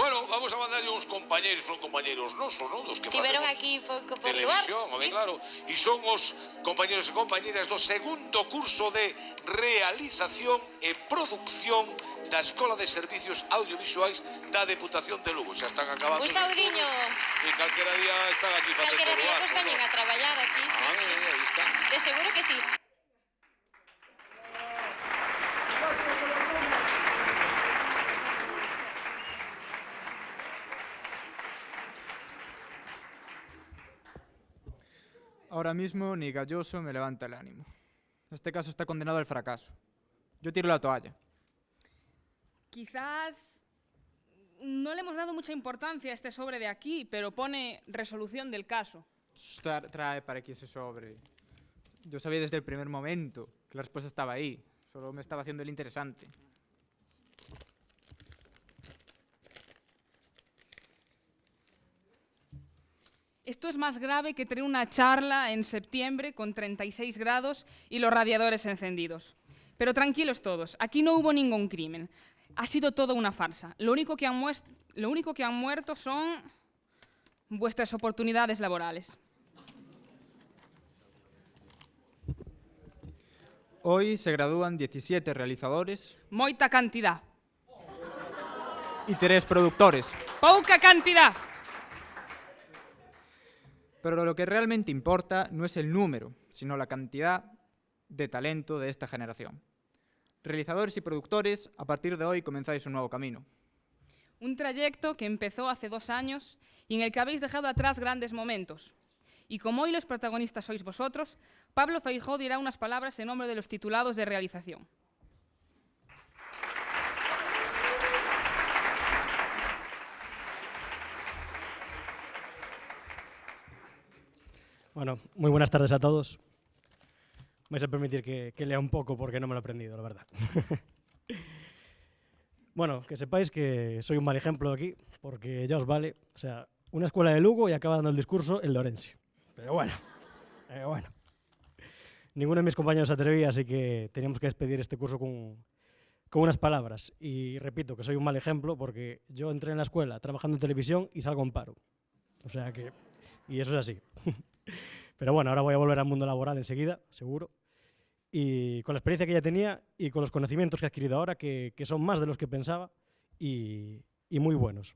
Bueno, vamos a mandarle uns compañeros, son compañeros nosos, non? Dos que Estiveron facemos aquí por televisión, Luar, sí. Claro, e son os compañeros e compañeras do segundo curso de realización e producción da Escola de Servicios Audiovisuais da Deputación de Lugo. Xa están acabando. Un saudiño. E calquera día están aquí facendo Calquera día barco, pues veñen a traballar aquí, sí, sí. Aí está. De seguro que sí. Ahora mismo ni Galloso me levanta el ánimo. Este caso está condenado al fracaso. Yo tiro la toalla. Quizás no le hemos dado mucha importancia a este sobre de aquí, pero pone resolución del caso. Trae para aquí ese sobre. Yo sabía desde el primer momento que la respuesta estaba ahí. Solo me estaba haciendo el interesante. Esto es más grave que tener una charla en septiembre con 36 grados y los radiadores encendidos. Pero tranquilos todos, aquí no hubo ningún crimen. Ha sido toda una farsa. Lo único que han muerto son vuestras oportunidades laborales. Hoy se gradúan 17 realizadores. Moita cantidad. Y 3 productores. Pouca cantidad. Pero lo que realmente importa no es el número, sino la cantidad de talento de esta generación. Realizadores y productores, a partir de hoy comenzáis un nuevo camino. Un trayecto que empezó hace 2 años y en el que habéis dejado atrás grandes momentos. Y como hoy los protagonistas sois vosotros, Pablo Feijóo dirá unas palabras en nombre de los titulados de realización. Bueno, muy buenas tardes a todos. Vais a permitir que lea un poco porque no me lo he aprendido, la verdad. Bueno, que sepáis que soy un mal ejemplo aquí, porque ya os vale. O sea, una escuela de Lugo y acaba dando el discurso el de Orense. Pero bueno, ninguno de mis compañeros se atrevía, así que teníamos que despedir este curso con unas palabras. Y repito que soy un mal ejemplo porque yo entré en la escuela trabajando en televisión y salgo en paro. O sea que... Y eso es así. Pero bueno, ahora voy a volver al mundo laboral enseguida, seguro. Y con la experiencia que ya tenía y con los conocimientos que he adquirido ahora, que son más de los que pensaba y muy buenos.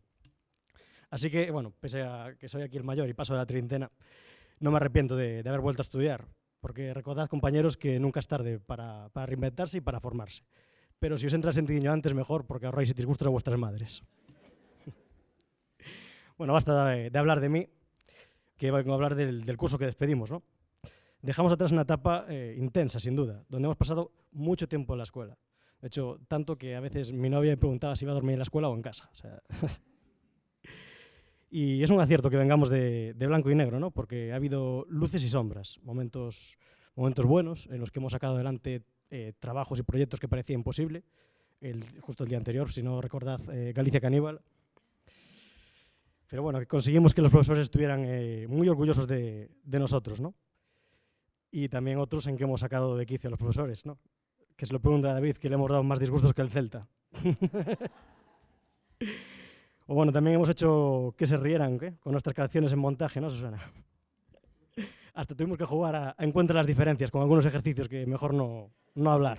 Así que, bueno, pese a que soy aquí el mayor y paso de la treintena, no me arrepiento de haber vuelto a estudiar, porque recordad, compañeros, que nunca es tarde para reinventarse y para formarse. Pero si os entra el sentidillo antes, mejor, porque ahorráis disgustos a vuestras madres. Bueno, basta de hablar de mí, que vengo a hablar del curso que despedimos, ¿no? Dejamos atrás una etapa intensa, sin duda, donde hemos pasado mucho tiempo en la escuela. De hecho, tanto que a veces mi novia me preguntaba si iba a dormir en la escuela o en casa. O sea, y es un acierto que vengamos de blanco y negro, ¿no? Porque ha habido luces y sombras, momentos buenos en los que hemos sacado adelante trabajos y proyectos que parecía imposible. Justo el día anterior, si no recordad, Galicia Caníbal. Pero bueno, que conseguimos que los profesores estuvieran muy orgullosos de nosotros, ¿no? Y también otros en que hemos sacado de quicio a los profesores, ¿no? Que se lo pregunta a David, que le hemos dado más disgustos que el Celta. O bueno, también hemos hecho que se rieran, ¿qué? Con nuestras canciones en montaje, ¿no, Susana? Hasta tuvimos que jugar a encuentra las diferencias con algunos ejercicios que mejor no hablar.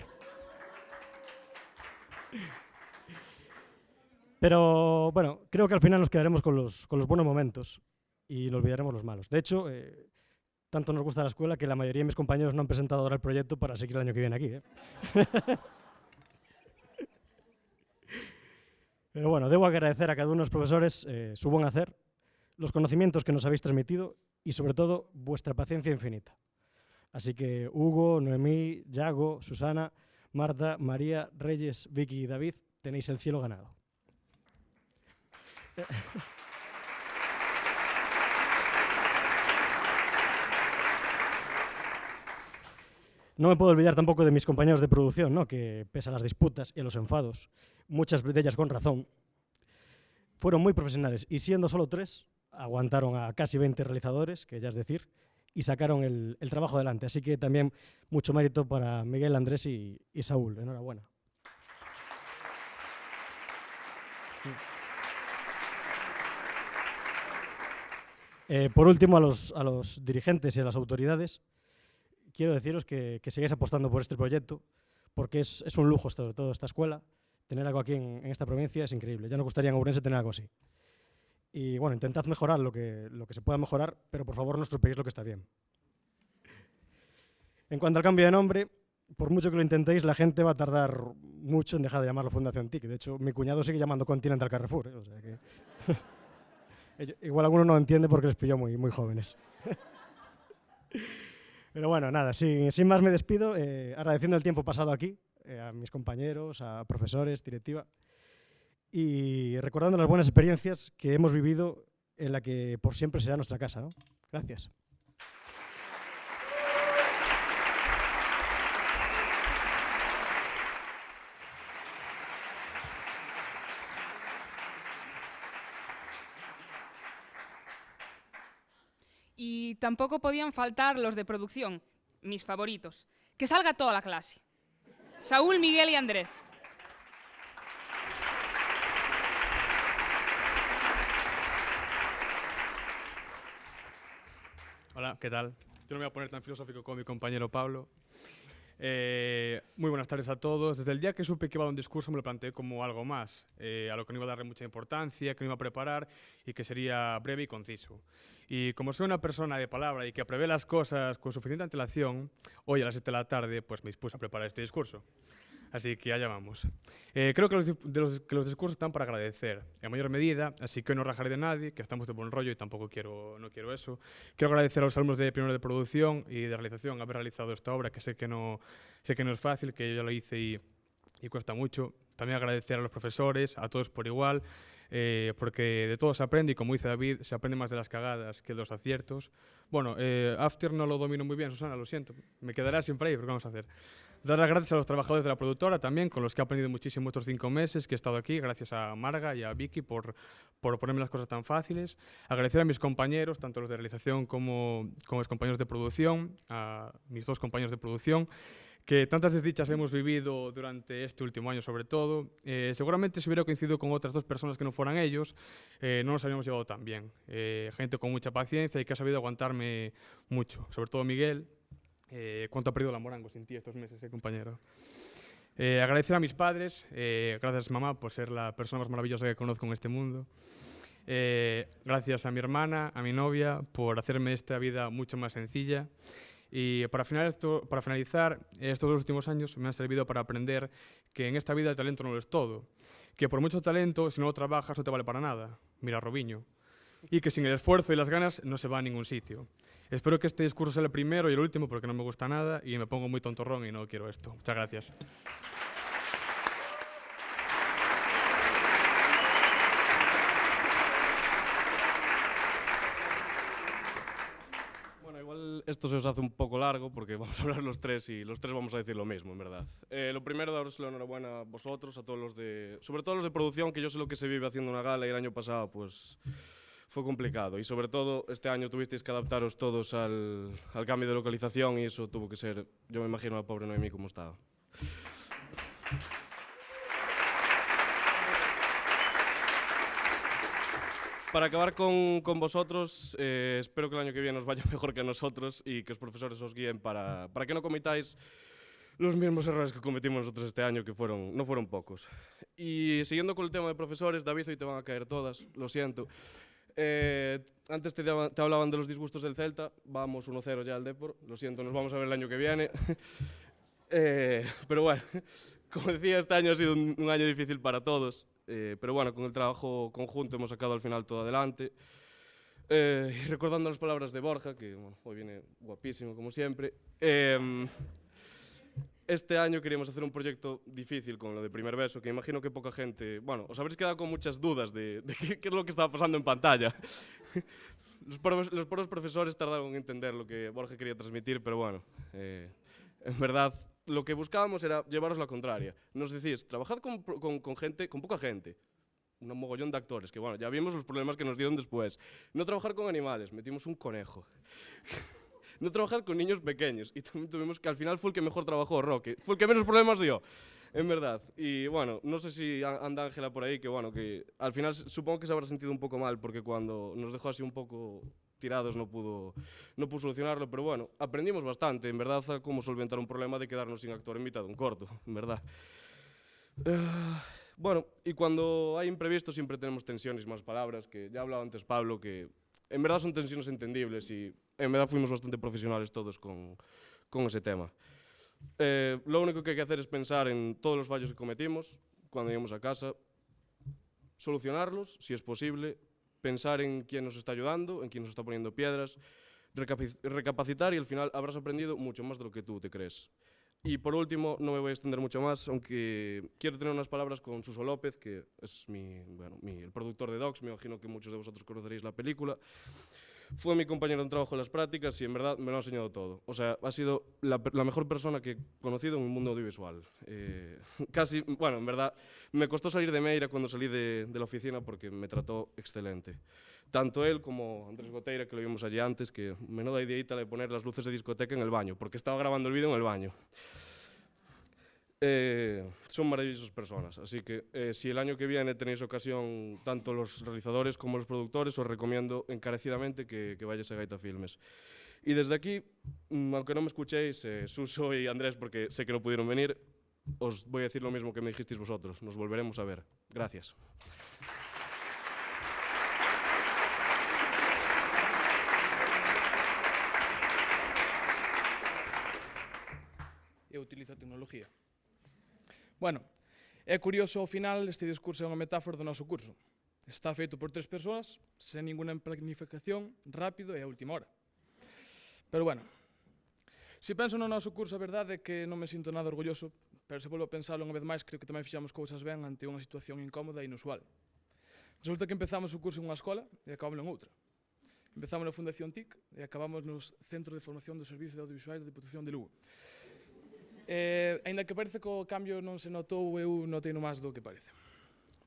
Pero bueno, creo que al final nos quedaremos con los buenos momentos y nos olvidaremos los malos. De hecho, tanto nos gusta la escuela que la mayoría de mis compañeros no han presentado ahora el proyecto para seguir el año que viene aquí, ¿eh? Pero bueno, debo agradecer a cada uno de los profesores su buen hacer, los conocimientos que nos habéis transmitido y sobre todo vuestra paciencia infinita. Así que Hugo, Noemí, Yago, Susana, Marta, María, Reyes, Vicky y David, tenéis el cielo ganado. No me puedo olvidar tampoco de mis compañeros de producción, ¿no? Que pese a las disputas y a los enfados, muchas de ellas con razón, fueron muy profesionales y siendo solo 3, aguantaron a casi 20 realizadores, que ya es decir, y sacaron el trabajo adelante. Así que también mucho mérito para Miguel, Andrés y Saúl. Enhorabuena. Por último, a los dirigentes y a las autoridades, quiero deciros que sigáis apostando por este proyecto, porque es un lujo sobre todo esta escuela. Tener algo aquí en esta provincia es increíble. Ya nos gustaría en Ourense tener algo así. Y bueno, intentad mejorar lo que se pueda mejorar, pero por favor no estropeéis lo que está bien. En cuanto al cambio de nombre, por mucho que lo intentéis, la gente va a tardar mucho en dejar de llamarlo Fundación TIC. De hecho, mi cuñado sigue llamando Continental Carrefour, ¿eh? O sea que igual alguno no entiende porque les pilló muy jóvenes. Pero bueno, nada, sin más me despido, agradeciendo el tiempo pasado aquí, a mis compañeros, a profesores, directiva, y recordando las buenas experiencias que hemos vivido en la que por siempre será nuestra casa, ¿no? Gracias. Y tampoco podían faltar los de producción, mis favoritos. Que salga toda la clase. Saúl, Miguel y Andrés. Hola, ¿qué tal? Yo no me voy a poner tan filosófico como mi compañero Pablo. Muy buenas tardes a todos. Desde el día que supe que iba a dar un discurso me lo planteé como algo más, a lo que no iba a darle mucha importancia, que no iba a preparar y que sería breve y conciso. Y como soy una persona de palabra y que prevé las cosas con suficiente antelación, hoy a las 7 de la tarde pues me dispuse a preparar este discurso. Así que allá vamos. Creo que los discursos están para agradecer, en mayor medida, así que hoy no rajaré de nadie, que estamos de buen rollo y tampoco no quiero eso. Quiero agradecer a los alumnos de primero de producción y de realización haber realizado esta obra, que sé que no es fácil, que yo ya lo hice y cuesta mucho. También agradecer a los profesores, a todos por igual, porque de todo se aprende y como dice David, se aprende más de las cagadas que de los aciertos. Bueno, After no lo domino muy bien, Susana, lo siento, me quedará siempre ahí, pero ¿qué vamos a hacer? Dar las gracias a los trabajadores de la productora también, con los que he aprendido muchísimo estos 5 meses que he estado aquí, gracias a Marga y a Vicky por ponerme las cosas tan fáciles. Agradecer a mis compañeros, tanto los de realización como mis compañeros de producción, a mis 2 compañeros de producción, que tantas desdichas hemos vivido durante este último año sobre todo. Seguramente si hubiera coincidido con otras 2 personas que no fueran ellos, no nos habríamos llevado tan bien. Gente con mucha paciencia y que ha sabido aguantarme mucho, sobre todo Miguel. ¿Cuánto ha perdido la Morango sin ti estos meses, compañero? Agradecer a mis padres, gracias mamá por ser la persona más maravillosa que conozco en este mundo. Gracias a mi hermana, a mi novia, por hacerme esta vida mucho más sencilla. Y para finalizar, estos 2 últimos años me han servido para aprender que en esta vida el talento no lo es todo. Que por mucho talento, si no lo trabajas, no te vale para nada. Mira, Robinho. Y que sin el esfuerzo y las ganas no se va a ningún sitio. Espero que este discurso sea el primero y el último porque no me gusta nada y me pongo muy tontorrón y no quiero esto. Muchas gracias. Bueno, igual esto se os hace un poco largo porque vamos a hablar los 3 y los 3 vamos a decir lo mismo, en verdad. Lo primero, daros la enhorabuena a vosotros, a todos los sobre todo los de producción, que yo sé lo que se vive haciendo una gala y el año pasado, pues fue complicado y sobre todo este año tuvisteis que adaptaros todos al cambio de localización y eso tuvo que ser, yo me imagino a la pobre Noemí cómo estaba. Para acabar con vosotros, espero que el año que viene os vaya mejor que a nosotros y que los profesores os guíen para que no cometáis los mismos errores que cometimos nosotros este año, que no fueron pocos. Y siguiendo con el tema de profesores, David, hoy te van a caer todas, lo siento. Antes te hablaban de los disgustos del Celta, vamos 1-0 ya al Depor, lo siento, nos vamos a ver el año que viene. Pero bueno, como decía, este año ha sido un año difícil para todos, pero bueno, con el trabajo conjunto hemos sacado al final todo adelante. Y recordando las palabras de Borja, que bueno, hoy viene guapísimo como siempre, este año queríamos hacer un proyecto difícil con lo de Primer Beso, que imagino que poca gente... Bueno, os habréis quedado con muchas dudas de qué es lo que estaba pasando en pantalla. Los pobres profesores tardaron en entender lo que Borja quería transmitir, pero bueno, en verdad, lo que buscábamos era llevaros la contraria. Nos decís, trabajad con poca gente, un mogollón de actores, que bueno, ya vimos los problemas que nos dieron después. No trabajar con animales, metimos un conejo. No trabajar con niños pequeños. Y también tuvimos que al final fue el que mejor trabajó, Roque. Fue el que menos problemas dio, en verdad. Y bueno, no sé si anda Ángela por ahí, que bueno, que al final supongo que se habrá sentido un poco mal, porque cuando nos dejó así un poco tirados no pudo solucionarlo, pero bueno, aprendimos bastante, en verdad, a cómo solventar un problema de quedarnos sin actor en mitad de un corto, en verdad. Bueno, y cuando hay imprevistos siempre tenemos tensiones y más palabras, que ya hablaba antes Pablo, que en verdad son tensiones entendibles y en verdad fuimos bastante profesionales todos con ese tema. Lo único que hay que hacer es pensar en todos los fallos que cometimos cuando lleguemos a casa, solucionarlos, si es posible, pensar en quién nos está ayudando, en quién nos está poniendo piedras, recapacitar y al final habrás aprendido mucho más de lo que tú te crees. Y por último, no me voy a extender mucho más, aunque quiero tener unas palabras con Suso López, que es el productor de Docs, me imagino que muchos de vosotros conoceréis la película. Fue mi compañero en trabajo en las prácticas y en verdad me lo ha enseñado todo. O sea, ha sido la mejor persona que he conocido en el mundo audiovisual. En verdad, me costó salir de Meira cuando salí de la oficina porque me trató excelente. Tanto él como Andrés Goteira, que lo vimos allí antes, que menuda ideita de poner las luces de discoteca en el baño, porque estaba grabando el vídeo en el baño. Son maravillosas personas, así que si el año que viene tenéis ocasión, tanto los realizadores como los productores, os recomiendo encarecidamente que vayáis a Gaita Filmes. Y desde aquí, aunque no me escuchéis, Suso y Andrés, porque sé que no pudieron venir, os voy a decir lo mismo que me dijisteis vosotros, nos volveremos a ver. Gracias. Eu utilizo a tecnología. Bueno, é curioso ao final, este discurso é unha metáfora do noso curso. Está feito por 3 persoas, sen ninguna planificación, rápido e a última hora. Pero bueno, se penso no noso curso, a verdade é que non me sinto nada orgulloso, pero se volvo a pensalo unha vez máis, creo que tamén fixamos cousas ben ante unha situación incómoda e inusual. Resulta que empezamos o curso en unha escola e acabamos en outra. Empezamos na Fundación TIC e acabamos no Centro de Formación dos Servicios Audiovisuais da Diputación de Lugo. Ainda que parece que o cambio non se notou, eu notei no máis do que parece.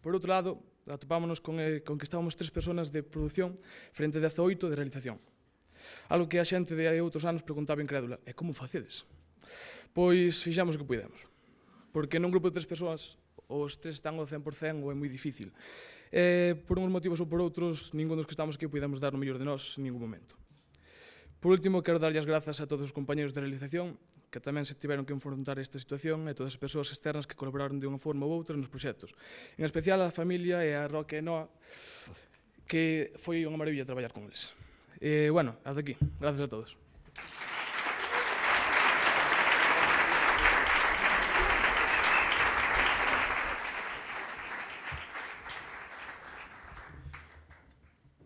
Por outro lado, atopámonos con que estábamos 3 personas de produción frente a 18 de realización. Algo que a xente de hai outros anos preguntaba incrédula, e como facedes? Pois fixamos o que puidemos. Porque nun grupo de 3 persoas, os 3 están ao 100% ou é moi difícil. Por uns motivos ou por outros, ningún dos que estamos aquí podemos dar o mellor de nós en ningún momento. Por último, quero darlle as grazas a todos os compañeros de realización que tamén se tiveron que enfrontar a esta situación e todas as persoas externas que colaboraron de unha forma ou outra nos proxectos. En especial a familia e a Roque e Noa, que foi unha maravilla traballar con eles. Bueno, ata aquí. Gracias a todos.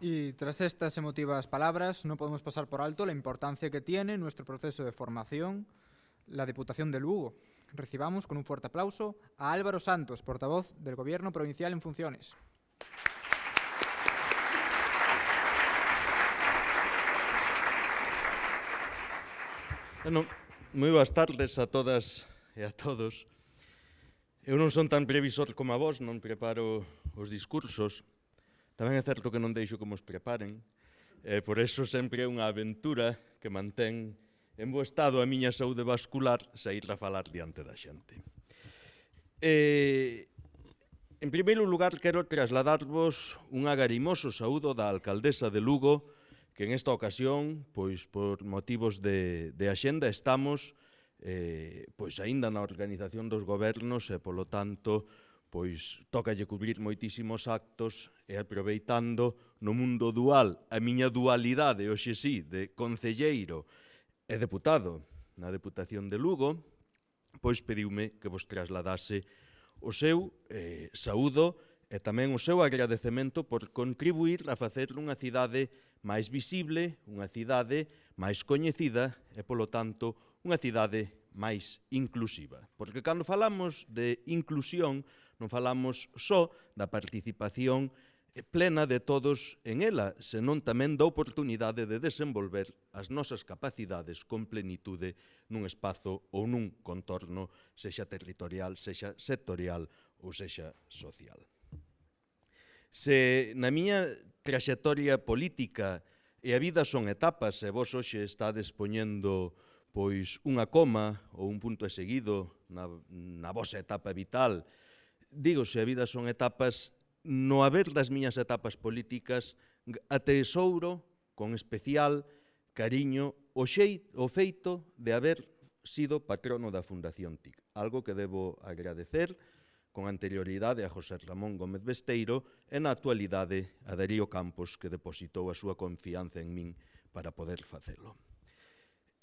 Y tras estas emotivas palabras, no podemos pasar por alto la importancia que tiene nuestro proceso de formación la Diputación de Lugo. Recibamos con un fuerte aplauso a Álvaro Santos, portavoz del Gobierno Provincial en funciones. Bueno, moi boas tardes a todas e a todos. Eu non son tan previsor como a vos, non preparo os discursos. Tamén é certo que non deixo como os preparen, por eso sempre é unha aventura que mantén en bo estado a miña saúde vascular saír a falar diante da xente. En primeiro lugar, quero trasladarvos un agarimoso saúdo da alcaldesa de Lugo, que en esta ocasión, pois por motivos de axenda, estamos pois aínda na organización dos gobernos e, polo tanto, pois tócalle cubrir moitísimos actos e aproveitando no mundo dual a miña dualidade, hoxe sí, de concelleiro e deputado na Deputación de Lugo, pois pediume que vos trasladase o seu saúdo e tamén o seu agradecemento por contribuir a facer unha cidade máis visible, unha cidade máis coñecida e, polo tanto, unha cidade máis inclusiva. Porque cando falamos de inclusión, non falamos só da participación plena de todos en ela, senón tamén da oportunidade de desenvolver as nosas capacidades con plenitude nun espazo ou nun contorno, sexa territorial, sexa sectorial ou sexa social. Se na miña traxectoria política e a vida son etapas e vos hoxe estades poñendo pois unha coma ou un punto e seguido na vosa etapa vital, digo, se a vida son etapas, no haber das miñas etapas políticas, atesouro con especial cariño o feito de haber sido patrono da Fundación TIC, algo que debo agradecer con anterioridade a José Ramón Gómez Besteiro e na actualidade a Darío Campos, que depositou a súa confianza en min para poder facelo.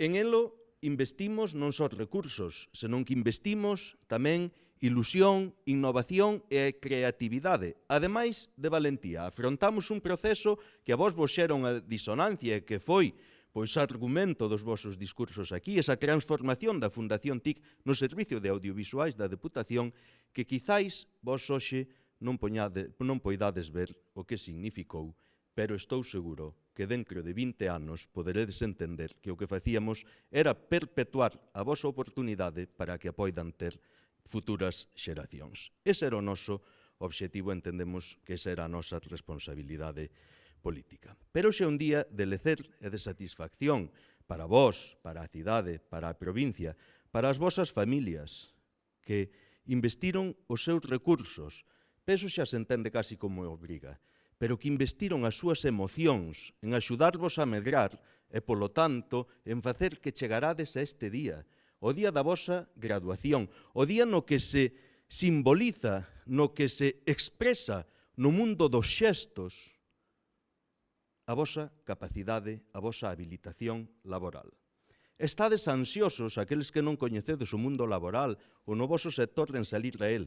En elo investimos non só recursos, senón que investimos tamén ilusión, innovación e creatividade, ademais de valentía. Afrontamos un proceso que a vos xera unha disonancia e que foi pois argumento dos vosos discursos aquí, esa transformación da Fundación TIC no Servicio de Audiovisuais da Deputación que quizáis vos hoxe non poidades ver o que significou, pero estou seguro que dentro de 20 anos poderedes entender que o que facíamos era perpetuar a vosa oportunidade para que a poidan ter futuras xeracións. Ese era o noso obxectivo, entendemos que esa era a nosa responsabilidade política. Pero hoxe é un día de lecer e de satisfacción para vós, para a cidade, para a provincia, para as vosas familias que investiron os seus recursos, peso xa se entende casi como obriga, pero que investiron as súas emocións en axudarvos a medrar e, polo tanto, en facer que chegarades a este día, o día da vosa graduación, o día no que se simboliza, no que se expresa no mundo dos xestos, a vosa capacidade, a vosa habilitación laboral. Estades ansiosos, aqueles que non coñecedes o mundo laboral ou no voso sector en salir de él,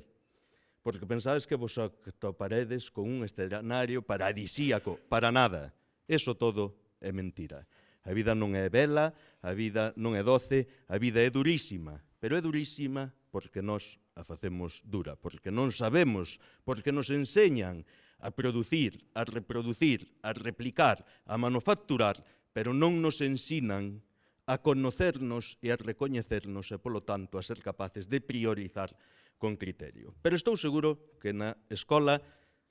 porque pensades que vos toparedes con un escenario paradisíaco, para nada. Eso todo é mentira. A vida non é bela, a vida non é doce, a vida é durísima, pero é durísima porque nós a facemos dura, porque non sabemos, porque nos enseñan a producir, a reproducir, a replicar, a manufacturar, pero non nos ensinan a conocernos e a recoñecernos e, polo tanto, a ser capaces de priorizar con criterio. Pero estou seguro que na escola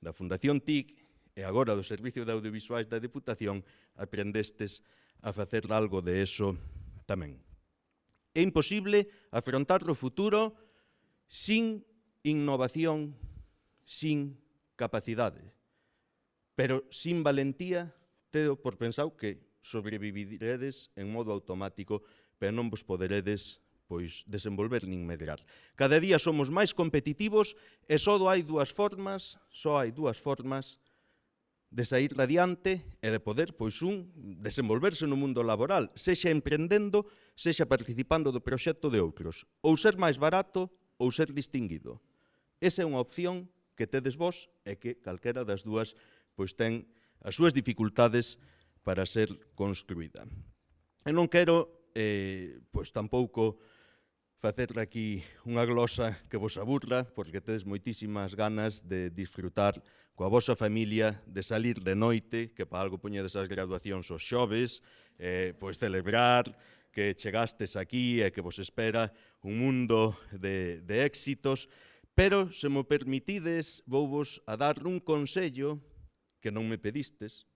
da Fundación TIC e agora do Servicio de Audiovisuais da Deputación aprendestes a facer algo de eso tamén. É imposible afrontar o futuro sin innovación, sin capacidade, pero sin valentía, tedo por pensado que sobreviviredes en modo automático, pero non vos poderedes desenvolver nin medrar. Cada día somos máis competitivos e só hai dúas formas de sair radiante e de poder, desenvolverse no mundo laboral, sexa emprendendo, sexa participando do proxecto de outros, ou ser máis barato ou ser distinguido. Esa é unha opción que tedes vós e que calquera das dúas ten as súas dificultades para ser construída. E non quero tampouco facer aquí unha glosa que vos aburra, porque tedes moitísimas ganas de disfrutar coa vosa familia, de salir de noite, que para algo poñedes as graduacións os xoves, celebrar que chegastes aquí e que vos espera un mundo de éxitos, pero, se mo permitides, vouvos a dar un consello que non me pedistes,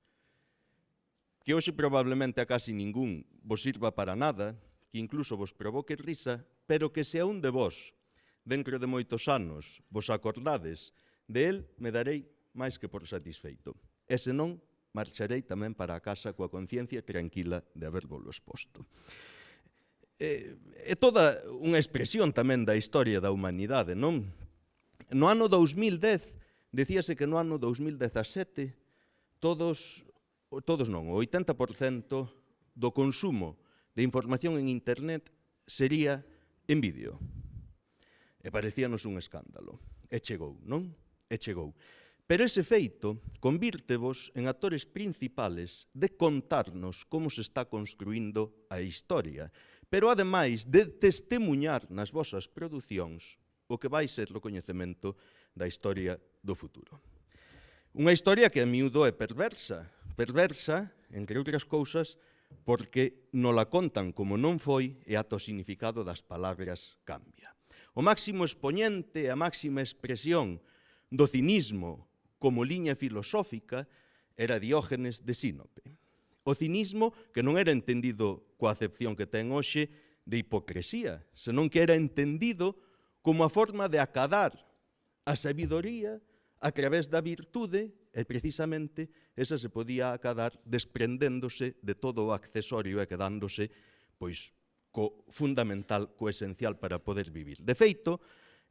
que hoxe probablemente a casi ningún vos sirva para nada, que incluso vos provoque risa, pero que se a un de vos, dentro de moitos anos, vos acordades de él, me darei máis que por satisfeito. E se non, marcharei tamén para a casa coa conciencia tranquila de habervolo exposto. É toda unha expresión tamén da historia da humanidade, non? No ano 2010, decíase que no ano 2017, o 80% do consumo de información en internet sería en vídeo. E parecíanos un escándalo. E chegou, non? E chegou. Pero ese feito convírtevos en actores principales de contarnos como se está construindo a historia, pero ademais de testemunhar nas vosas producións o que vai ser o coñecemento da historia do futuro. Unha historia que a miúdo é perversa, entre outras cousas, porque nola contan como non foi e ata o significado das palabras cambia. O máximo expoñente, a máxima expresión do cinismo como liña filosófica era Diógenes de Sinope. O cinismo que non era entendido coa acepción que ten hoxe de hipocresía, senón que era entendido como a forma de acadar a sabidoría a través da virtude, e precisamente esa se podía acadar desprendéndose de todo o accesorio e quedándose co fundamental, co esencial para poder vivir. De feito,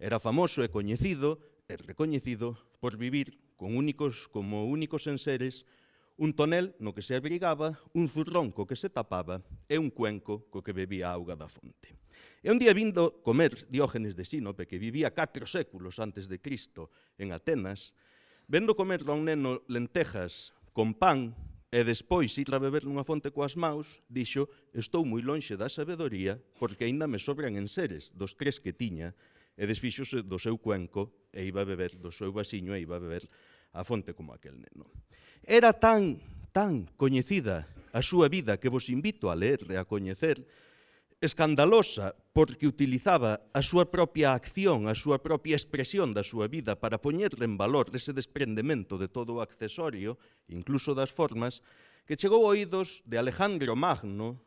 era famoso e coñecido e recoñecido por vivir como únicos enseres un tonel no que se abrigaba, un zurrón co que se tapaba e un cuenco co que bebía a auga da fonte. E un día vindo comer Diógenes de Sinope, que vivía 4 séculos antes de Cristo en Atenas, vendo comer a un neno lentejas con pan e despois ir a beber nunha fonte coas maus, dixo: estou moi lonxe da sabedoría porque aínda me sobran enseres dos 3 que tiña, e desfíxose do seu cuenco e iba a beber do seu vasiño e iba a beber a fonte como aquel neno. Era tan coñecida a súa vida que vos invito a ler e a coñecer, escandalosa porque utilizaba a súa propia acción, a súa propia expresión da súa vida para poñerle en valor ese desprendemento de todo o accesorio, incluso das formas, que chegou a oídos de Alejandro Magno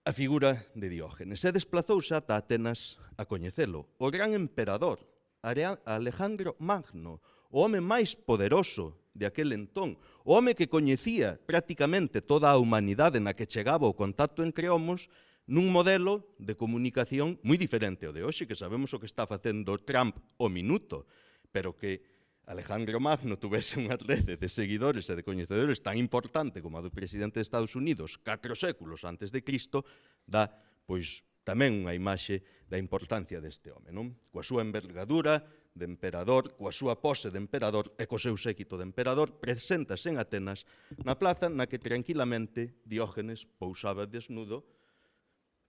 a figura de Diógenes e desplazouse ata Atenas a coñecelo. O gran emperador, Alejandro Magno, o home máis poderoso de aquel entón, o home que coñecía prácticamente toda a humanidade na que chegaba o contacto entre homos, nun modelo de comunicación moi diferente ao de hoxe, que sabemos o que está facendo Trump o minuto, pero que Alejandro Magno tuvese unha rede de seguidores e de coñecedores tan importante como a do presidente de Estados Unidos 4 séculos antes de Cristo, dá, pois, tamén unha imaxe da importancia deste home, non? Coa súa envergadura de emperador, coa súa pose de emperador e co seu séquito de emperador, preséntase en Atenas na plaza na que tranquilamente Diógenes pousaba desnudo,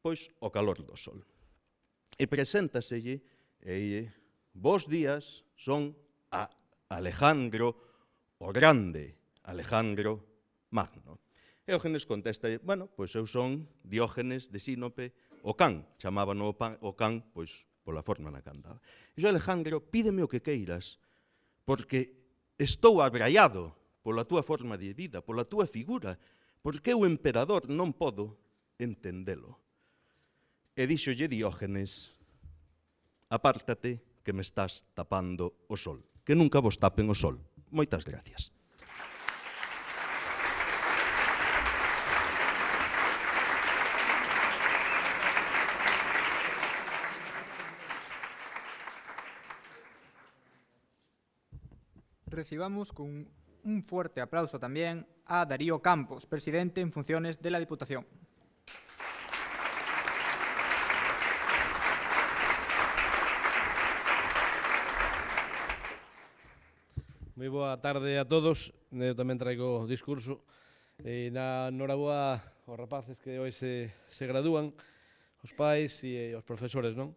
pois ao calor do sol. E preséntaselle, vos días son a Alejandro o Grande, Alejandro Magno. E Diógenes contesta, bueno, pois eu son Diógenes de Sinope, o can, chamaban o can, pois, pola forma na que andaba. E yo, Alejandro, pídeme o que queiras, porque estou abraiado pola túa forma de vida, pola túa figura, porque eu, emperador, non podo entendelo. E díxolle Diógenes, apártate que me estás tapando o sol, que nunca vos tapen o sol. Moitas gracias. Recibamos con un fuerte aplauso también a Darío Campos, presidente en funciones de la Diputación. Moi boa tarde a todos. Eu tamén traigo discurso. Na noraboa aos rapaces que hoxe se gradúan, os pais e os profesores, non?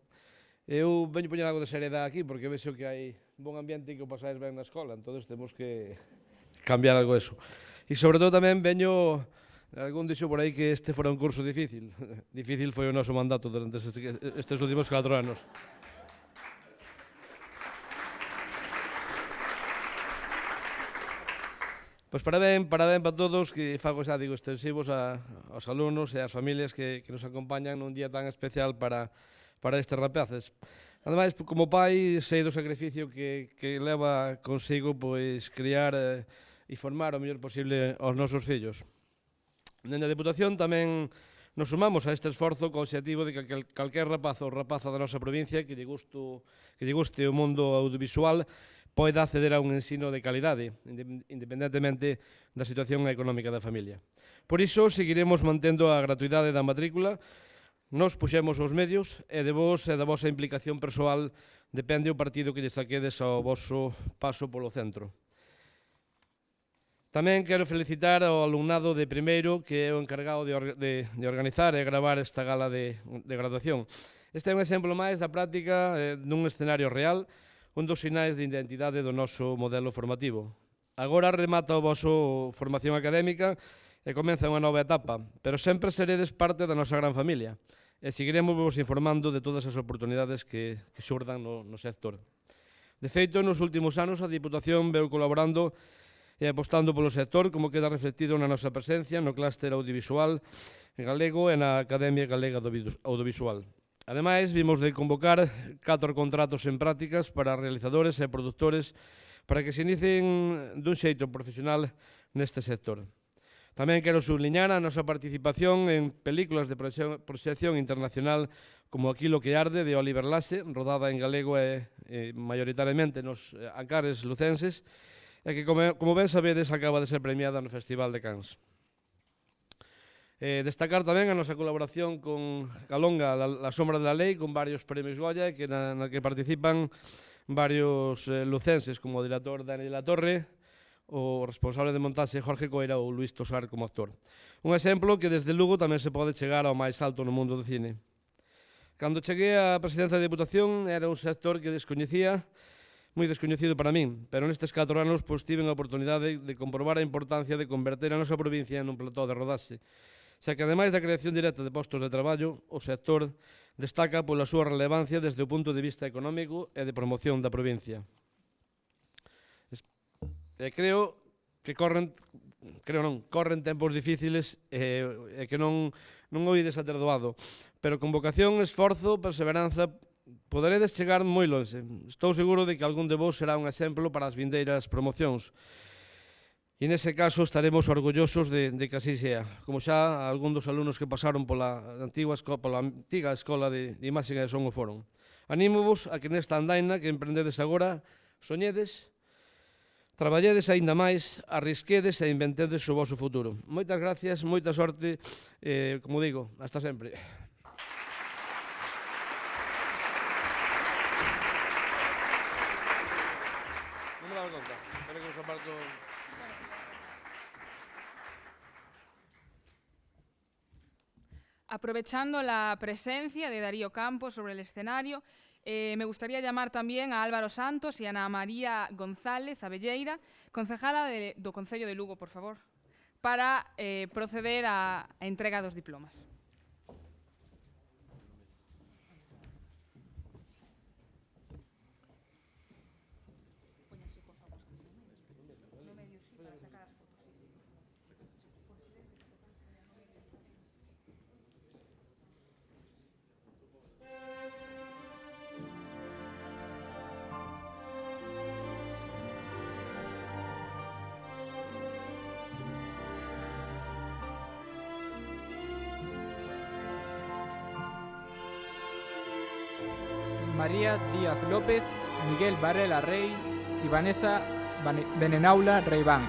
Eu veño poñer algo de seriedade aquí porque vexo que hai bon ambiente e que o pasades ben na escola, entón temos que cambiar algo eso. E sobre todo tamén veño, algún dixo por aí que este fora un curso difícil. Difícil foi o noso mandato durante estes últimos 4 anos. Pois parabén para todos, que fago xa, digo, extensivos aos alumnos e ás familias que nos acompañan nun día tan especial para estes rapaces. Ademais, como pai, sei do sacrificio que leva consigo pois criar e formar o mellor posible aos nosos fillos. Dende a Deputación tamén nos sumamos a este esforzo co obxectivo de que calquer rapaz ou rapaza da nosa provincia que lle guste o mundo audiovisual poida acceder a un ensino de calidade, independentemente da situación económica da familia. Por iso, seguiremos mantendo a gratuidade da matrícula. Nos puxemos os medios e de vos e da vosa implicación persoal depende o partido que lle saquedes ao voso paso polo centro. Tamén quero felicitar ao alumnado de primeiro que é o encargado de organizar e gravar esta gala de graduación. Este é un exemplo máis da práctica dun escenario real, un dos sinais de identidade do noso modelo formativo. Agora remata o voso formación académica e comeza unha nova etapa, pero sempre seredes parte da nosa gran familia e seguiremos vos informando de todas as oportunidades que xurdan no sector. De feito, nos últimos anos a Diputación veu colaborando e apostando polo sector, como queda reflectido na nosa presencia no clúster audiovisual galego e na Academia Galega do Audiovisual. Ademais, vimos de convocar 4 contratos en prácticas para realizadores e produtores para que se inicien dun xeito profesional neste sector. Tamén quero subliñar a nosa participación en películas de proxección internacional como Aquilo que arde, de Oliver Laxe, rodada en galego e maioritariamente nos Ancares lucenses, e que, como ben sabedes, acaba de ser premiada no Festival de Cannes. Destacar tamén a nosa colaboración con Calonga, La sombra de la ley, con varios premios Goya, na que participan varios lucenses, como o director Dani de la Torre, o responsable de montaxe Jorge Coira ou Luís Tosar como actor. Un exemplo que desde Lugo tamén se pode chegar ao máis alto no mundo do cine. Cando cheguei á presidencia da Deputación era un sector que descoñecía, moi descoñecido para min, pero nestes 4 anos tiven a oportunidade de comprobar a importancia de converter a nosa provincia nun plató de rodaxe, xa que ademais da creación directa de postos de traballo, o sector destaca pola súa relevancia desde o punto de vista económico e de promoción da provincia. Creo corren tempos difíciles e que non oides aterdoado, pero con vocación, esforzo, perseveranza, poderedes chegar moi lonxe. Estou seguro de que algún de vos será un exemplo para as vindeiras promocións. E nese caso estaremos orgullosos de que así sea, como xa algún dos alumnos que pasaron pola antiga Escola de Imaxe e Son o foron. Anímovos a que nesta andaina que emprendedes agora soñedes, traballedes aínda máis, arrisquedes e inventedes o voso futuro. Moitas gracias, moita sorte, como digo, hasta sempre. Non me daba conta, espero que vos aparto... Aprovechando la presencia de Darío Campos sobre el escenario, me gustaría llamar también a Álvaro Santos y a Ana María González Abelleira, concejala do Concello de Lugo, por favor, para proceder á entrega dos diplomas. María Díaz López, Miguel Varela Rey y Vanessa Benenaula Reiván.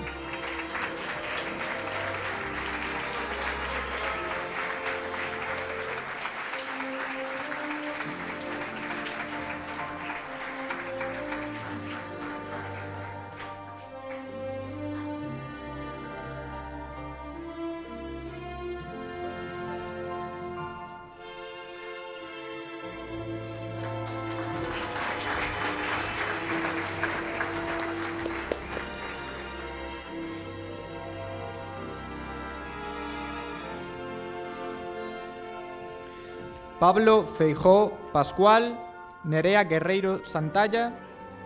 Pablo Feijó Pascual, Nerea Guerreiro Santalla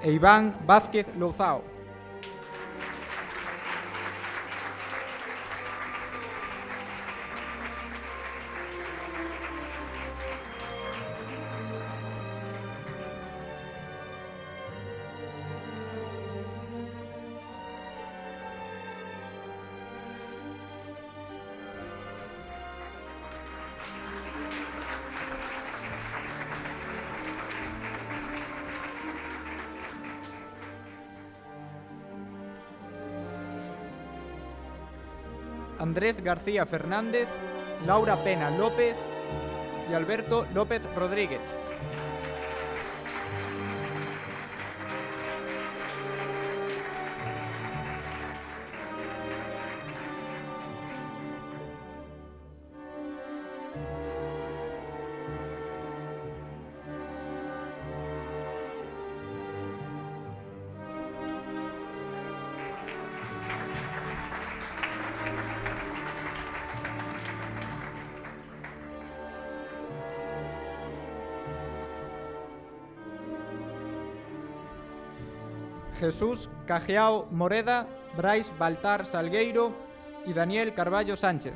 e Iván Vázquez Louzao. Andrés García Fernández, Laura Pena López y Alberto López Rodríguez. Jesús Cajiao Moreda, Brais Baltar Salgueiro y Daniel Carballo Sánchez.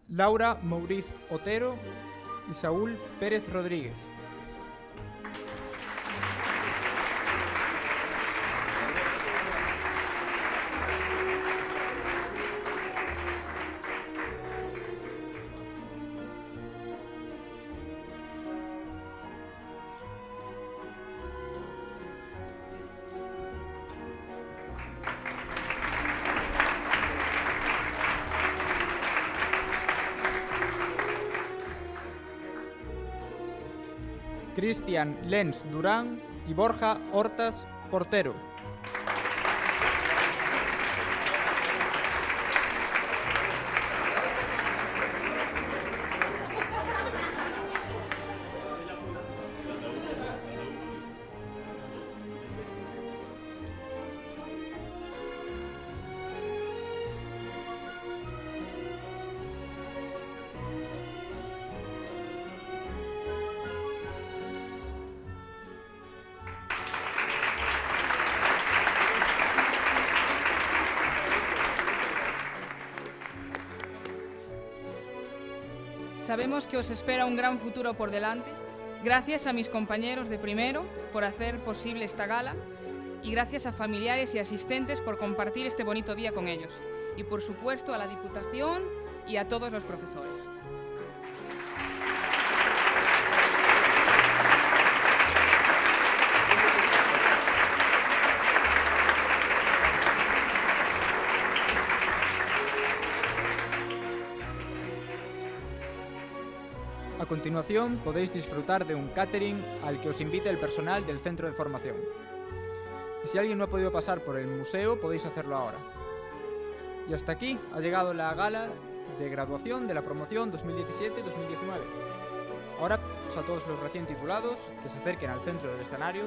Laura Mouriz Otero y Saúl Pérez Rodríguez. Cristian Lenz Durán y Borja Hortas Portero. Sabemos que os espera un gran futuro por delante. Gracias a mis compañeros de primero por hacer posible esta gala y gracias a familiares y asistentes por compartir este bonito día con ellos. Y por supuesto a la Diputación y a todos los profesores. A continuación podéis disfrutar de un catering al que os invita el personal del centro de formación. Y si alguien no ha podido pasar por el museo, podéis hacerlo ahora. Y hasta aquí ha llegado la gala de graduación de la promoción 2017-2019. Ahora a todos los recién titulados que se acerquen al centro del escenario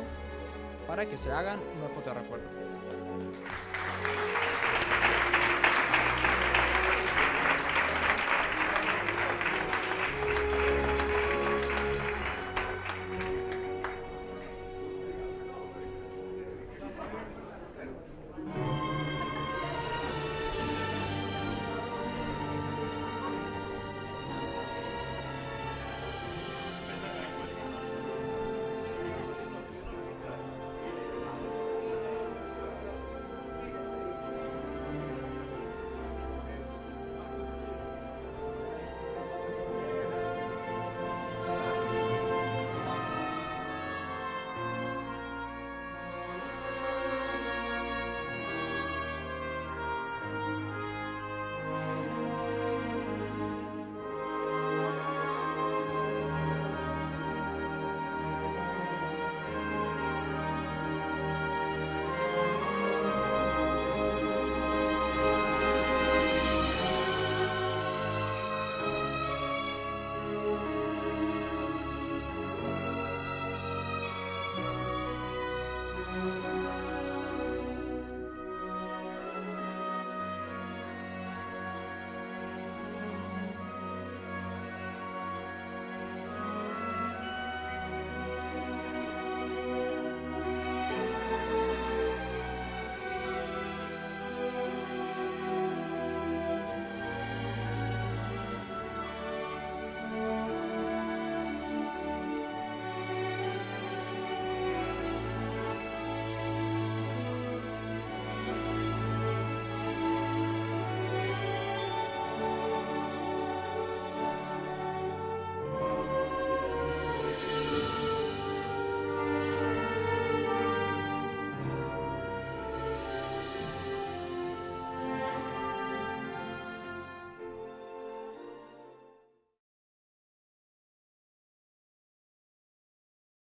para que se hagan una foto de recuerdo.